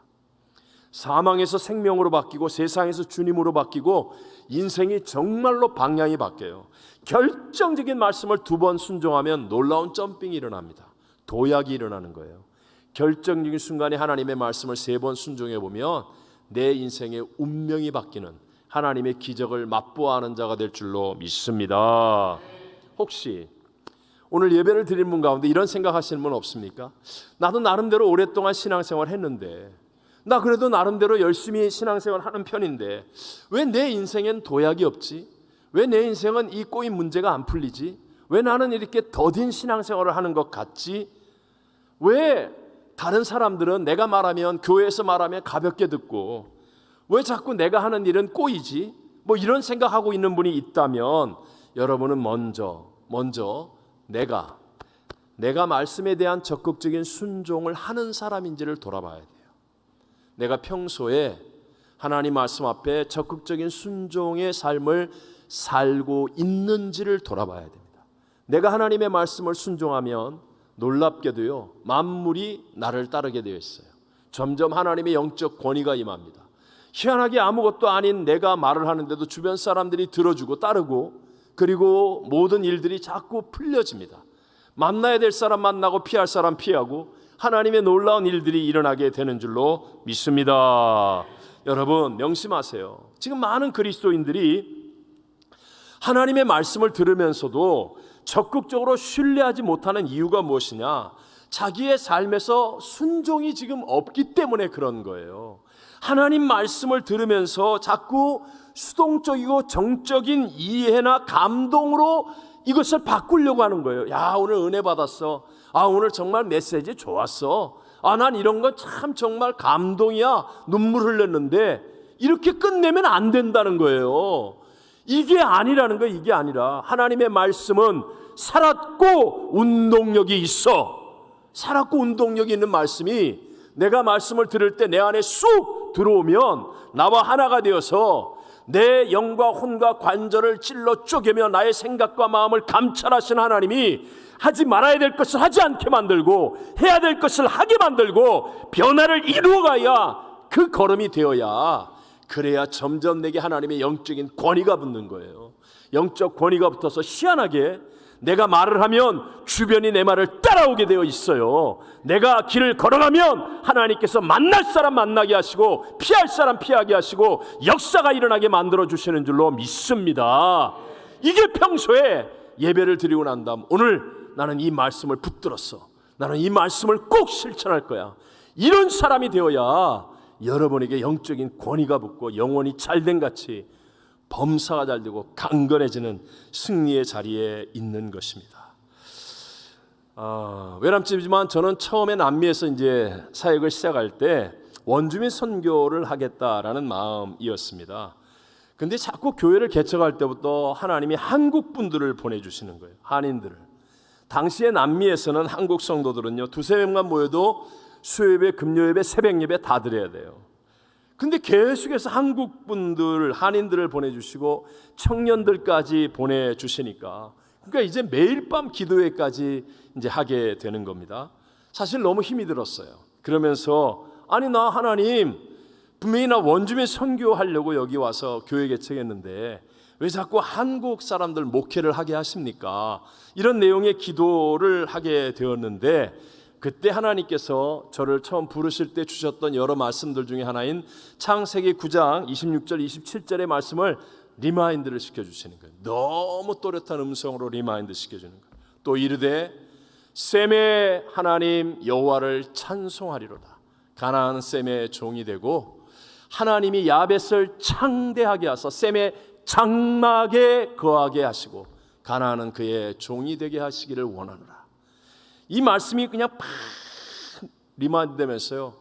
Speaker 3: 사망에서 생명으로 바뀌고 세상에서 주님으로 바뀌고 인생이 정말로 방향이 바뀌어요. 결정적인 말씀을 2번 순종하면 놀라운 점핑이 일어납니다. 도약이 일어나는 거예요. 결정적인 순간에 하나님의 말씀을 3번 순종해 보면 내 인생의 운명이 바뀌는 하나님의 기적을 맛보아하는 자가 될 줄로 믿습니다. 혹시 오늘 예배를 드린 분 가운데 이런 생각하시는 분 없습니까? 나도 나름대로 오랫동안 신앙생활 했는데, 나 그래도 나름대로 열심히 신앙생활 하는 편인데 왜 내 인생엔 도약이 없지? 왜 내 인생은 이 꼬인 문제가 안 풀리지? 왜 나는 이렇게 더딘 신앙생활을 하는 것 같지? 왜 다른 사람들은 내가 말하면, 교회에서 말하면 가볍게 듣고 왜 자꾸 내가 하는 일은 꼬이지? 뭐 이런 생각하고 있는 분이 있다면 여러분은 먼저 내가 말씀에 대한 적극적인 순종을 하는 사람인지를 돌아봐야 돼요. 내가 평소에 하나님 말씀 앞에 적극적인 순종의 삶을 살고 있는지를 돌아봐야 됩니다. 내가 하나님의 말씀을 순종하면 놀랍게도요, 만물이 나를 따르게 되어 있어요. 점점 하나님의 영적 권위가 임합니다. 희한하게 아무것도 아닌 내가 말을 하는데도 주변 사람들이 들어주고 따르고, 그리고 모든 일들이 자꾸 풀려집니다. 만나야 될 사람 만나고 피할 사람 피하고 하나님의 놀라운 일들이 일어나게 되는 줄로 믿습니다. 여러분, 명심하세요. 지금 많은 그리스도인들이 하나님의 말씀을 들으면서도 적극적으로 신뢰하지 못하는 이유가 무엇이냐? 자기의 삶에서 순종이 지금 없기 때문에 그런 거예요. 하나님 말씀을 들으면서 자꾸 수동적이고 정적인 이해나 감동으로 이것을 바꾸려고 하는 거예요. 야, 오늘 은혜 받았어. 아, 오늘 정말 메시지 좋았어. 아, 난 이런 건 참 정말 감동이야. 눈물 흘렸는데 이렇게 끝내면 안 된다는 거예요. 이게 아니라는 거예요. 이게 아니라 하나님의 말씀은 살았고 운동력이 있어. 살았고 운동력이 있는 말씀이 내가 말씀을 들을 때 내 안에 쑥 들어오면 나와 하나가 되어서 내 영과 혼과 관절을 찔러 쪼개며 나의 생각과 마음을 감찰하신 하나님이 하지 말아야 될 것을 하지 않게 만들고 해야 될 것을 하게 만들고 변화를 이루어가야 그 걸음이 되어야, 그래야 점점 내게 하나님의 영적인 권위가 붙는 거예요. 영적 권위가 붙어서 희한하게 내가 말을 하면 주변이 내 말을 따라오게 되어 있어요. 내가 길을 걸어가면 하나님께서 만날 사람 만나게 하시고 피할 사람 피하게 하시고 역사가 일어나게 만들어 주시는 줄로 믿습니다. 이게 평소에 예배를 드리고 난 다음 오늘 나는 이 말씀을 붙들었어, 나는 이 말씀을 꼭 실천할 거야, 이런 사람이 되어야 여러분에게 영적인 권위가 붙고 영혼이 잘된 같이 범사가 잘 되고 강건해지는 승리의 자리에 있는 것입니다. 외람집이지만 저는 처음에 남미에서 이제 사역을 시작할 때 원주민 선교를 하겠다라는 마음이었습니다. 근데 자꾸 교회를 개척할 때부터 하나님이 한국 분들을 보내주시는 거예요. 한인들을. 당시에 남미에서는 한국 성도들은요, 두세 명만 모여도 수요예배, 금요예배, 새벽예배 다 드려야 돼요. 근데 계속해서 한국 분들, 한인들을 보내주시고 청년들까지 보내주시니까, 그러니까 이제 매일 밤 기도회까지 이제 하게 되는 겁니다. 사실 너무 힘이 들었어요. 그러면서 아니 나 하나님 분명히 나 원주민 선교하려고 여기 와서 교회 개척했는데 왜 자꾸 한국 사람들 목회를 하게 하십니까? 이런 내용의 기도를 하게 되었는데, 그때 하나님께서 저를 처음 부르실 때 주셨던 여러 말씀들 중에 하나인 창세기 9장 26절 27절의 말씀을 리마인드를 시켜주시는 거예요. 너무 또렷한 음성으로 리마인드 시켜주는 거예요. 또 이르되 셈의 하나님 여호와를 찬송하리로다. 가나안 셈의 종이 되고 하나님이 야벳을 창대하게 하사 셈의 장막에 거하게 하시고 가나안은 그의 종이 되게 하시기를 원하노라. 이 말씀이 그냥 팍 리마인드 되면서요,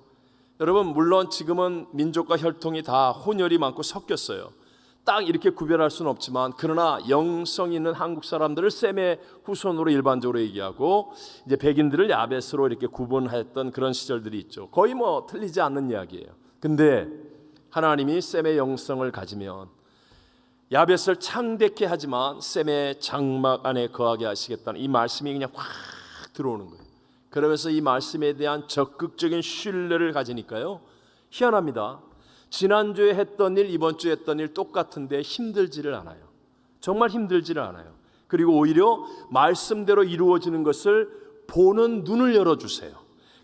Speaker 3: 여러분 물론 지금은 민족과 혈통이 다 혼혈이 많고 섞였어요. 딱 이렇게 구별할 수는 없지만, 그러나 영성 있는 한국 사람들을 셈의 후손으로 일반적으로 얘기하고 이제 백인들을 야벳으로 이렇게 구분했던 그런 시절들이 있죠. 거의 뭐 틀리지 않는 이야기예요. 근데 하나님이 셈의 영성을 가지면 야벳을 창대케 하지만 셈의 장막 안에 거하게 하시겠다는 이 말씀이 그냥 확 들어오는 거예요. 그러면서 이 말씀에 대한 적극적인 신뢰를 가지니까요, 희한합니다. 지난주에 했던 일, 이번 주에 했던 일 똑같은데 힘들지를 않아요. 정말 힘들지를 않아요. 그리고 오히려 말씀대로 이루어지는 것을 보는 눈을 열어주세요.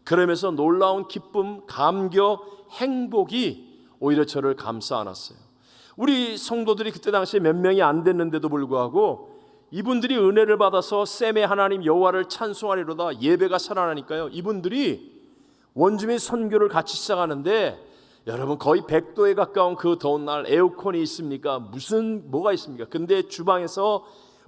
Speaker 3: 그러면서 놀라운 기쁨, 감격, 행복이 오히려 저를 감싸 안았어요. 우리 성도들이 그때 당시에 몇 명이 안 됐는데도 불구하고 이분들이 은혜를 받아서 셈의 하나님 여호와를 찬송하리로다 예배가 살아나니까요, 이분들이 원주민 선교를 같이 시작하는데, 여러분 거의 100도에 가까운 그 더운 날 에어컨이 있습니까? 뭐가 있습니까? 근데 주방에서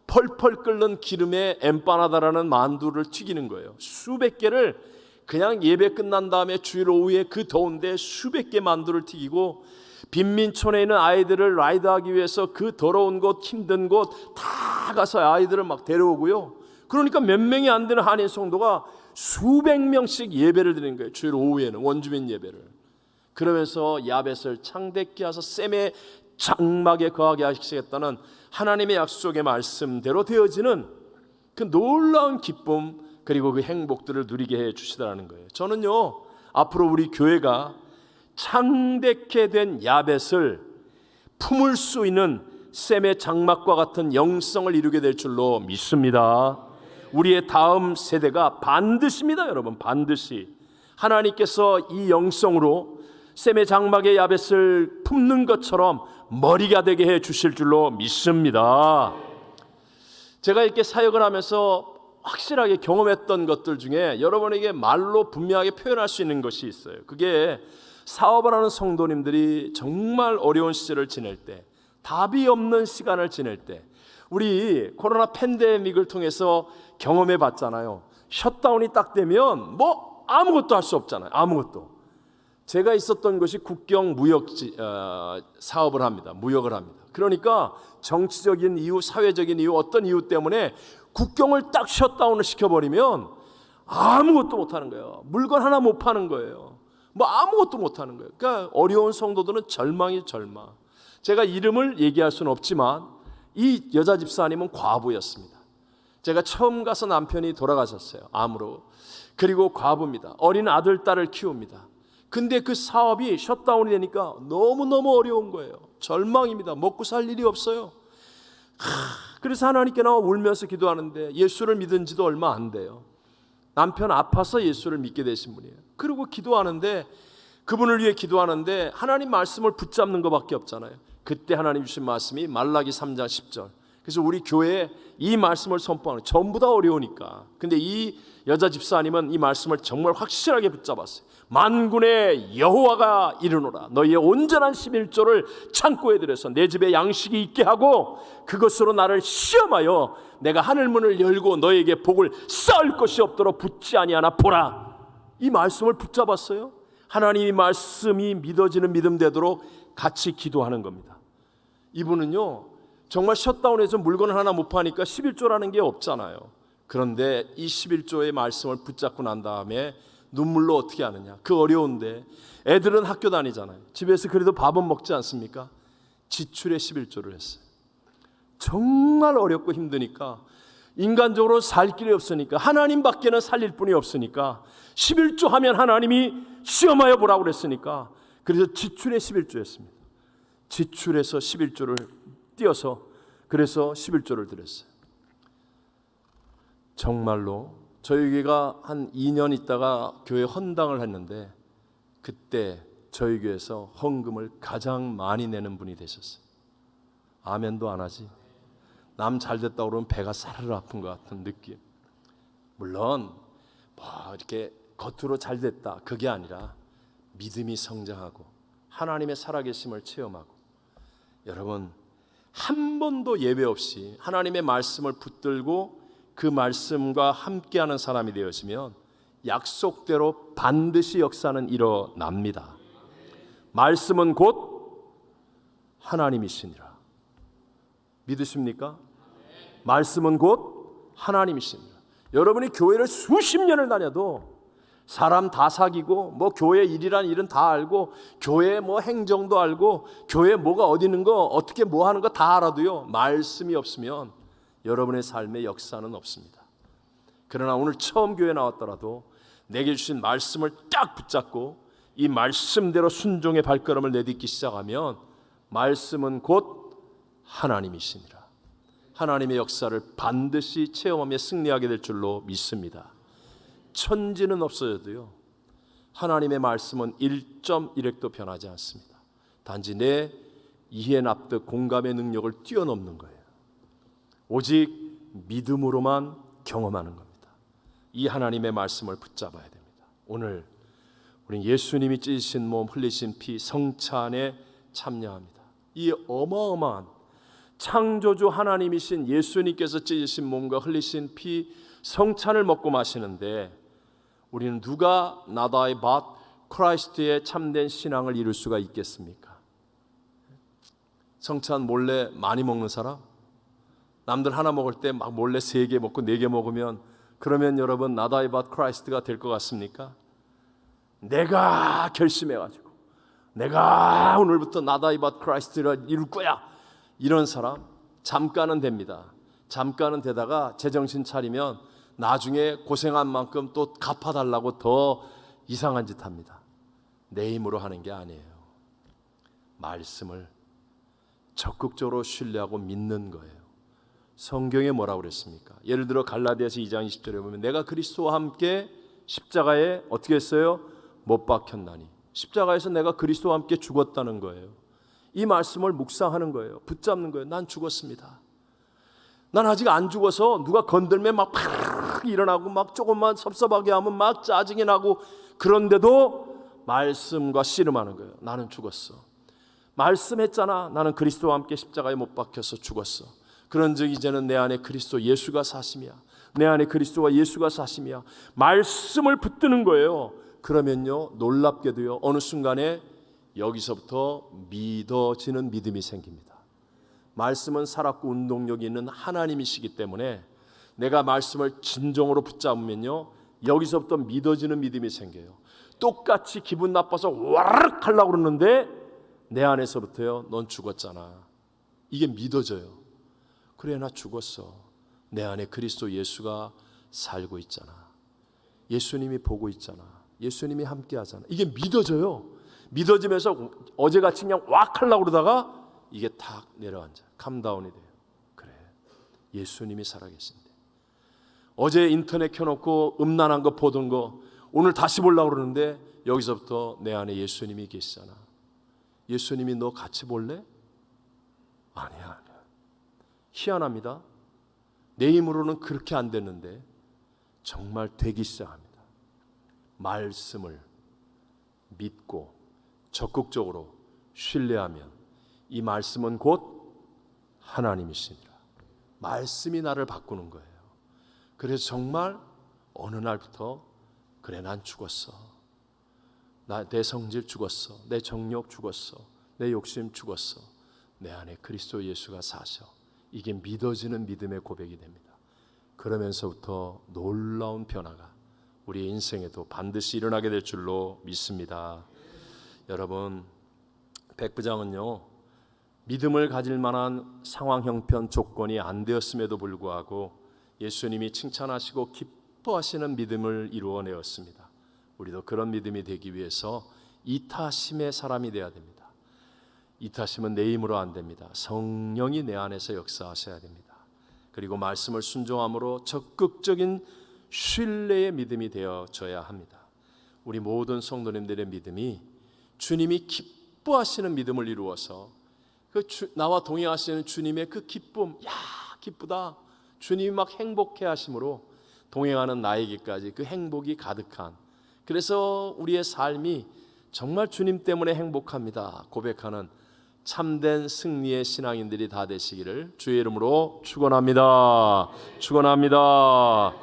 Speaker 3: 펄펄 끓는 기름에 엠파나다라는 만두를 튀기는 거예요. 수백 개를 그냥 예배 끝난 다음에 주일 오후에 그 더운데 수백 개 만두를 튀기고, 빈민촌에 있는 아이들을 라이드하기 위해서 그 더러운 곳, 힘든 곳 다 가서 아이들을 막 데려오고요. 그러니까 몇 명이 안 되는 한인 성도가 수백 명씩 예배를 드리는 거예요. 주일 오후에는 원주민 예배를. 그러면서 야벳을 창대케 하사 셈의 장막에 거하게 하시겠다는 하나님의 약속의 말씀대로 되어지는 그 놀라운 기쁨, 그리고 그 행복들을 누리게 해 주시더라는 거예요. 저는요, 앞으로 우리 교회가 창대케 된 야벳을 품을 수 있는 셈의 장막과 같은 영성을 이루게 될 줄로 믿습니다. 우리의 다음 세대가 반드시입니다, 여러분. 반드시 하나님께서 이 영성으로 셈의 장막의 야벳을 품는 것처럼 머리가 되게 해 주실 줄로 믿습니다. 제가 이렇게 사역을 하면서 확실하게 경험했던 것들 중에 여러분에게 말로 분명하게 표현할 수 있는 것이 있어요. 그게 사업을 하는 성도님들이 정말 어려운 시절을 지낼 때, 답이 없는 시간을 지낼 때, 우리 코로나 팬데믹을 통해서 경험해 봤잖아요. 셧다운이 딱 되면 뭐 아무것도 할 수 없잖아요. 아무것도. 제가 있었던 것이 국경 무역 사업을 합니다. 무역을 합니다. 그러니까 정치적인 이유, 사회적인 이유, 어떤 이유 때문에 국경을 딱 셧다운을 시켜버리면 아무것도 못하는 거예요. 물건 하나 못 파는 거예요. 뭐 아무것도 못하는 거예요. 그러니까 어려운 성도들은 절망이 절망. 제가 이름을 얘기할 수는 없지만 이 여자 집사님은 과부였습니다. 제가 처음 가서 남편이 돌아가셨어요. 암으로. 그리고 과부입니다. 어린 아들, 딸을 키웁니다. 근데 그 사업이 셧다운이 되니까 너무너무 어려운 거예요. 절망입니다. 먹고 살 일이 없어요. 그래서 하나님께 나와 울면서 기도하는데 예수를 믿은 지도 얼마 안 돼요. 남편 아파서 예수를 믿게 되신 분이에요. 그리고 기도하는데 그분을 위해 기도하는데 하나님 말씀을 붙잡는 것밖에 없잖아요. 그때 하나님 주신 말씀이 말라기 3장 10절. 그래서 우리 교회에 이 말씀을 선포하는 전부 다 어려우니까. 근데 이 여자 집사님은 이 말씀을 정말 확실하게 붙잡았어요. 만군의 여호와가 이르노라 너희의 온전한 11조를 창고에 들여서 내 집에 양식이 있게 하고 그것으로 나를 시험하여 내가 하늘문을 열고 너희에게 복을 쌓을 것이 없도록 붙지 아니하나 보라. 이 말씀을 붙잡았어요. 하나님의 말씀이 믿어지는 믿음 되도록 같이 기도하는 겁니다. 이분은요 정말 셧다운해서 물건을 하나 못 파니까 11조라는 게 없잖아요. 그런데 이 11조의 말씀을 붙잡고 난 다음에 눈물로 어떻게 하느냐. 그 어려운데 애들은 학교 다니잖아요. 집에서 그래도 밥은 먹지 않습니까? 지출의 11조를 했어요. 정말 어렵고 힘드니까 인간적으로 살 길이 없으니까 하나님밖에는 살릴 분이 없으니까 11조 하면 하나님이 시험하여 보라고 그랬으니까 그래서 지출의 11조였습니다. 지출에서 11조를 띄어서 그래서 11조를 드렸어요. 정말로 저희 교회가 한 2년 있다가 교회 헌당을 했는데 그때 저희 교회에서 헌금을 가장 많이 내는 분이 되셨어요. 아멘도 안 하지. 남 잘됐다고 그러면 배가 사르르 아픈 것 같은 느낌. 물론 뭐 이렇게 겉으로 잘됐다 그게 아니라 믿음이 성장하고 하나님의 살아계심을 체험하고 여러분 한 번도 예외 없이 하나님의 말씀을 붙들고 그 말씀과 함께하는 사람이 되었으면 약속대로 반드시 역사는 일어납니다. 말씀은 곧 하나님이시니라. 믿으십니까? 말씀은 곧 하나님이시니라. 여러분이 교회를 수십 년을 다녀도 사람 다 사귀고 뭐 교회 일이란 일은 다 알고 교회 뭐 행정도 알고 교회 뭐가 어디 있는 거 어떻게 뭐 하는 거 다 알아도요 말씀이 없으면 여러분의 삶의 역사는 없습니다. 그러나 오늘 처음 교회 나왔더라도 내게 주신 말씀을 딱 붙잡고 이 말씀대로 순종의 발걸음을 내딛기 시작하면 말씀은 곧 하나님이시니라. 하나님의 역사를 반드시 체험하며 승리하게 될 줄로 믿습니다. 천지는 없어져도요 하나님의 말씀은 1.1획도 변하지 않습니다. 단지 내 이해 납득 공감의 능력을 뛰어넘는 거예요. 오직 믿음으로만 경험하는 겁니다. 이 하나님의 말씀을 붙잡아야 됩니다. 오늘 우리 예수님이 찢으신 몸 흘리신 피 성찬에 참여합니다. 이 어마어마한 창조주 하나님이신 예수님께서 찢으신 몸과 흘리신 피 성찬을 먹고 마시는데 우리는 누가 나다의 밭 크라이스트의 참된 신앙을 이룰 수가 있겠습니까? 성찬 몰래 많이 먹는 사람? 남들 하나 먹을 때 막 몰래 3개 먹고 4개 먹으면 그러면 여러분 나다의 밭 크라이스트가 될 것 같습니까? 내가 결심해가지고 내가 오늘부터 나다의 밭 크라이스트를 이룰 거야 이런 사람 잠깐은 됩니다. 잠깐은 되다가 제정신 차리면 나중에 고생한 만큼 또 갚아달라고 더 이상한 짓 합니다. 내 힘으로 하는 게 아니에요. 말씀을 적극적으로 신뢰하고 믿는 거예요. 성경에 뭐라고 그랬습니까? 예를 들어 갈라디아서 2장 20절에 보면 내가 그리스도와 함께 십자가에 어떻게 했어요? 못 박혔나니. 십자가에서 내가 그리스도와 함께 죽었다는 거예요. 이 말씀을 묵상하는 거예요. 붙잡는 거예요. 난 죽었습니다. 난 아직 안 죽어서 누가 건들면 막 일어나고 막 조금만 섭섭하게 하면 막 짜증이 나고 그런데도 말씀과 씨름하는 거예요. 나는 죽었어. 말씀했잖아. 나는 그리스도와 함께 십자가에 못 박혀서 죽었어. 그런즉 이제는 내 안에 그리스도 예수가 사심이야. 내 안에 그리스도와 예수가 사심이야. 말씀을 붙드는 거예요. 그러면요, 놀랍게도요, 어느 순간에 여기서부터 믿어지는 믿음이 생깁니다. 말씀은 살았고 운동력이 있는 하나님이시기 때문에 내가 말씀을 진정으로 붙잡으면요, 여기서부터 믿어지는 믿음이 생겨요. 똑같이 기분 나빠서 와르륵 하려고 그러는데 내 안에서부터요, 넌 죽었잖아. 이게 믿어져요. 그래, 나 죽었어. 내 안에 그리스도 예수가 살고 있잖아. 예수님이 보고 있잖아. 예수님이 함께 하잖아. 이게 믿어져요. 믿어지면서 어제같이 그냥 왁 하려고 그러다가 이게 탁 내려앉아. 캄다운이 돼요. 그래, 예수님이 살아계신데. 어제 인터넷 켜놓고 음란한 거 보던 거 오늘 다시 보려고 그러는데 여기서부터 내 안에 예수님이 계시잖아. 예수님이 너 같이 볼래? 아니야. 희한합니다. 내 힘으로는 그렇게 안 됐는데 정말 되기 시작합니다. 말씀을 믿고 적극적으로 신뢰하면 이 말씀은 곧 하나님이시니라. 말씀이 나를 바꾸는 거예요. 그래서 정말 어느 날부터 그래, 난 죽었어. 내 성질 죽었어. 내 정욕 죽었어. 내 욕심 죽었어. 내 안에 그리스도 예수가 사셔. 이게 믿어지는 믿음의 고백이 됩니다. 그러면서부터 놀라운 변화가 우리의 인생에도 반드시 일어나게 될 줄로 믿습니다. 여러분, 백부장은요, 믿음을 가질 만한 상황 형편 조건이 안 되었음에도 불구하고 예수님이 칭찬하시고 기뻐하시는 믿음을 이루어내었습니다. 우리도 그런 믿음이 되기 위해서 이타심의 사람이 되어야 됩니다. 이타심은 내 힘으로 안 됩니다. 성령이 내 안에서 역사하셔야 됩니다. 그리고 말씀을 순종함으로 적극적인 신뢰의 믿음이 되어져야 합니다. 우리 모든 성도님들의 믿음이 주님이 기뻐하시는 믿음을 이루어서 나와 동행하시는 주님의 그 기쁨, 야, 기쁘다. 주님이 막 행복해 하심으로 동행하는 나에게까지 그 행복이 가득한, 그래서 우리의 삶이 정말 주님 때문에 행복합니다 고백하는 참된 승리의 신앙인들이 다 되시기를 주의 이름으로 축원합니다. 축원합니다.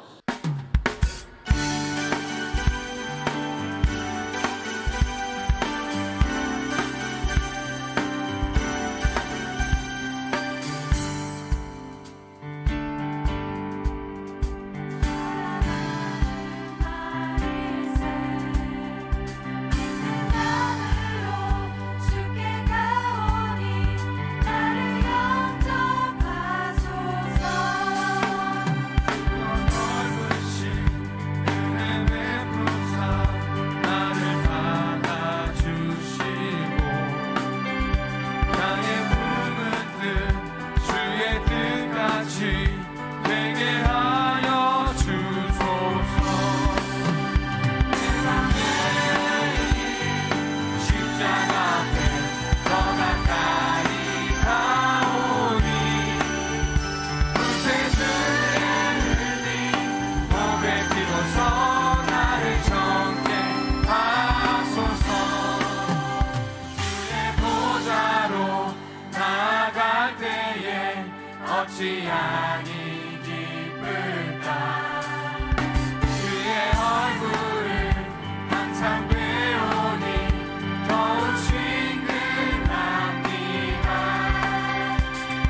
Speaker 1: 어찌하니 기쁠까. 그의 얼굴을 항상 배우니 더욱 친근합니다.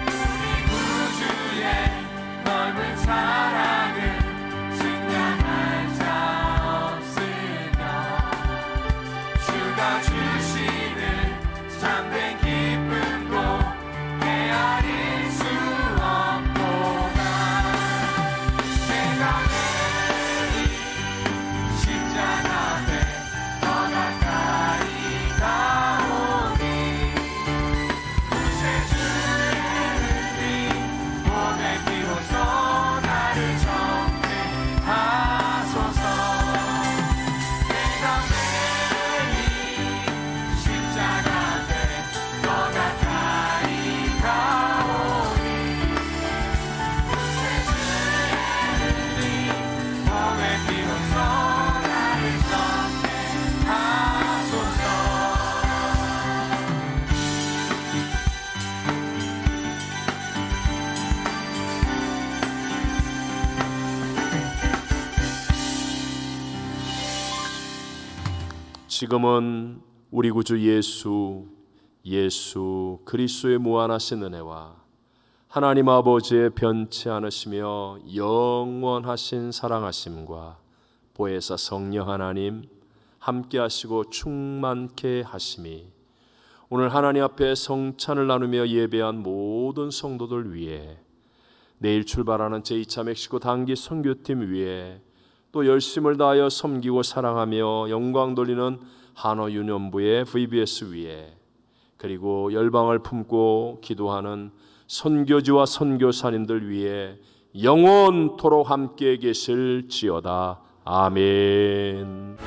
Speaker 1: 우리 구주의 넓은 사랑을 증량할 자 없으며 주가 주시는 참된 기쁨도 헤아릴 수 없도다.
Speaker 3: 지금은 우리 구주 예수 그리스도의 무한하신 은혜와 하나님 아버지의 변치 않으시며 영원하신 사랑하심과 보혜사 성령 하나님 함께 하시고 충만케 하심이 오늘 하나님 앞에 성찬을 나누며 예배한 모든 성도들 위해 내일 출발하는 제2차 멕시코 단기 선교팀 위해 또 열심을 다하여 섬기고 사랑하며 영광 돌리는 한어 유년부의 VBS 위에 그리고 열방을 품고 기도하는 선교지와 선교사님들 위해 영원토록 함께 계실지어다. 아멘.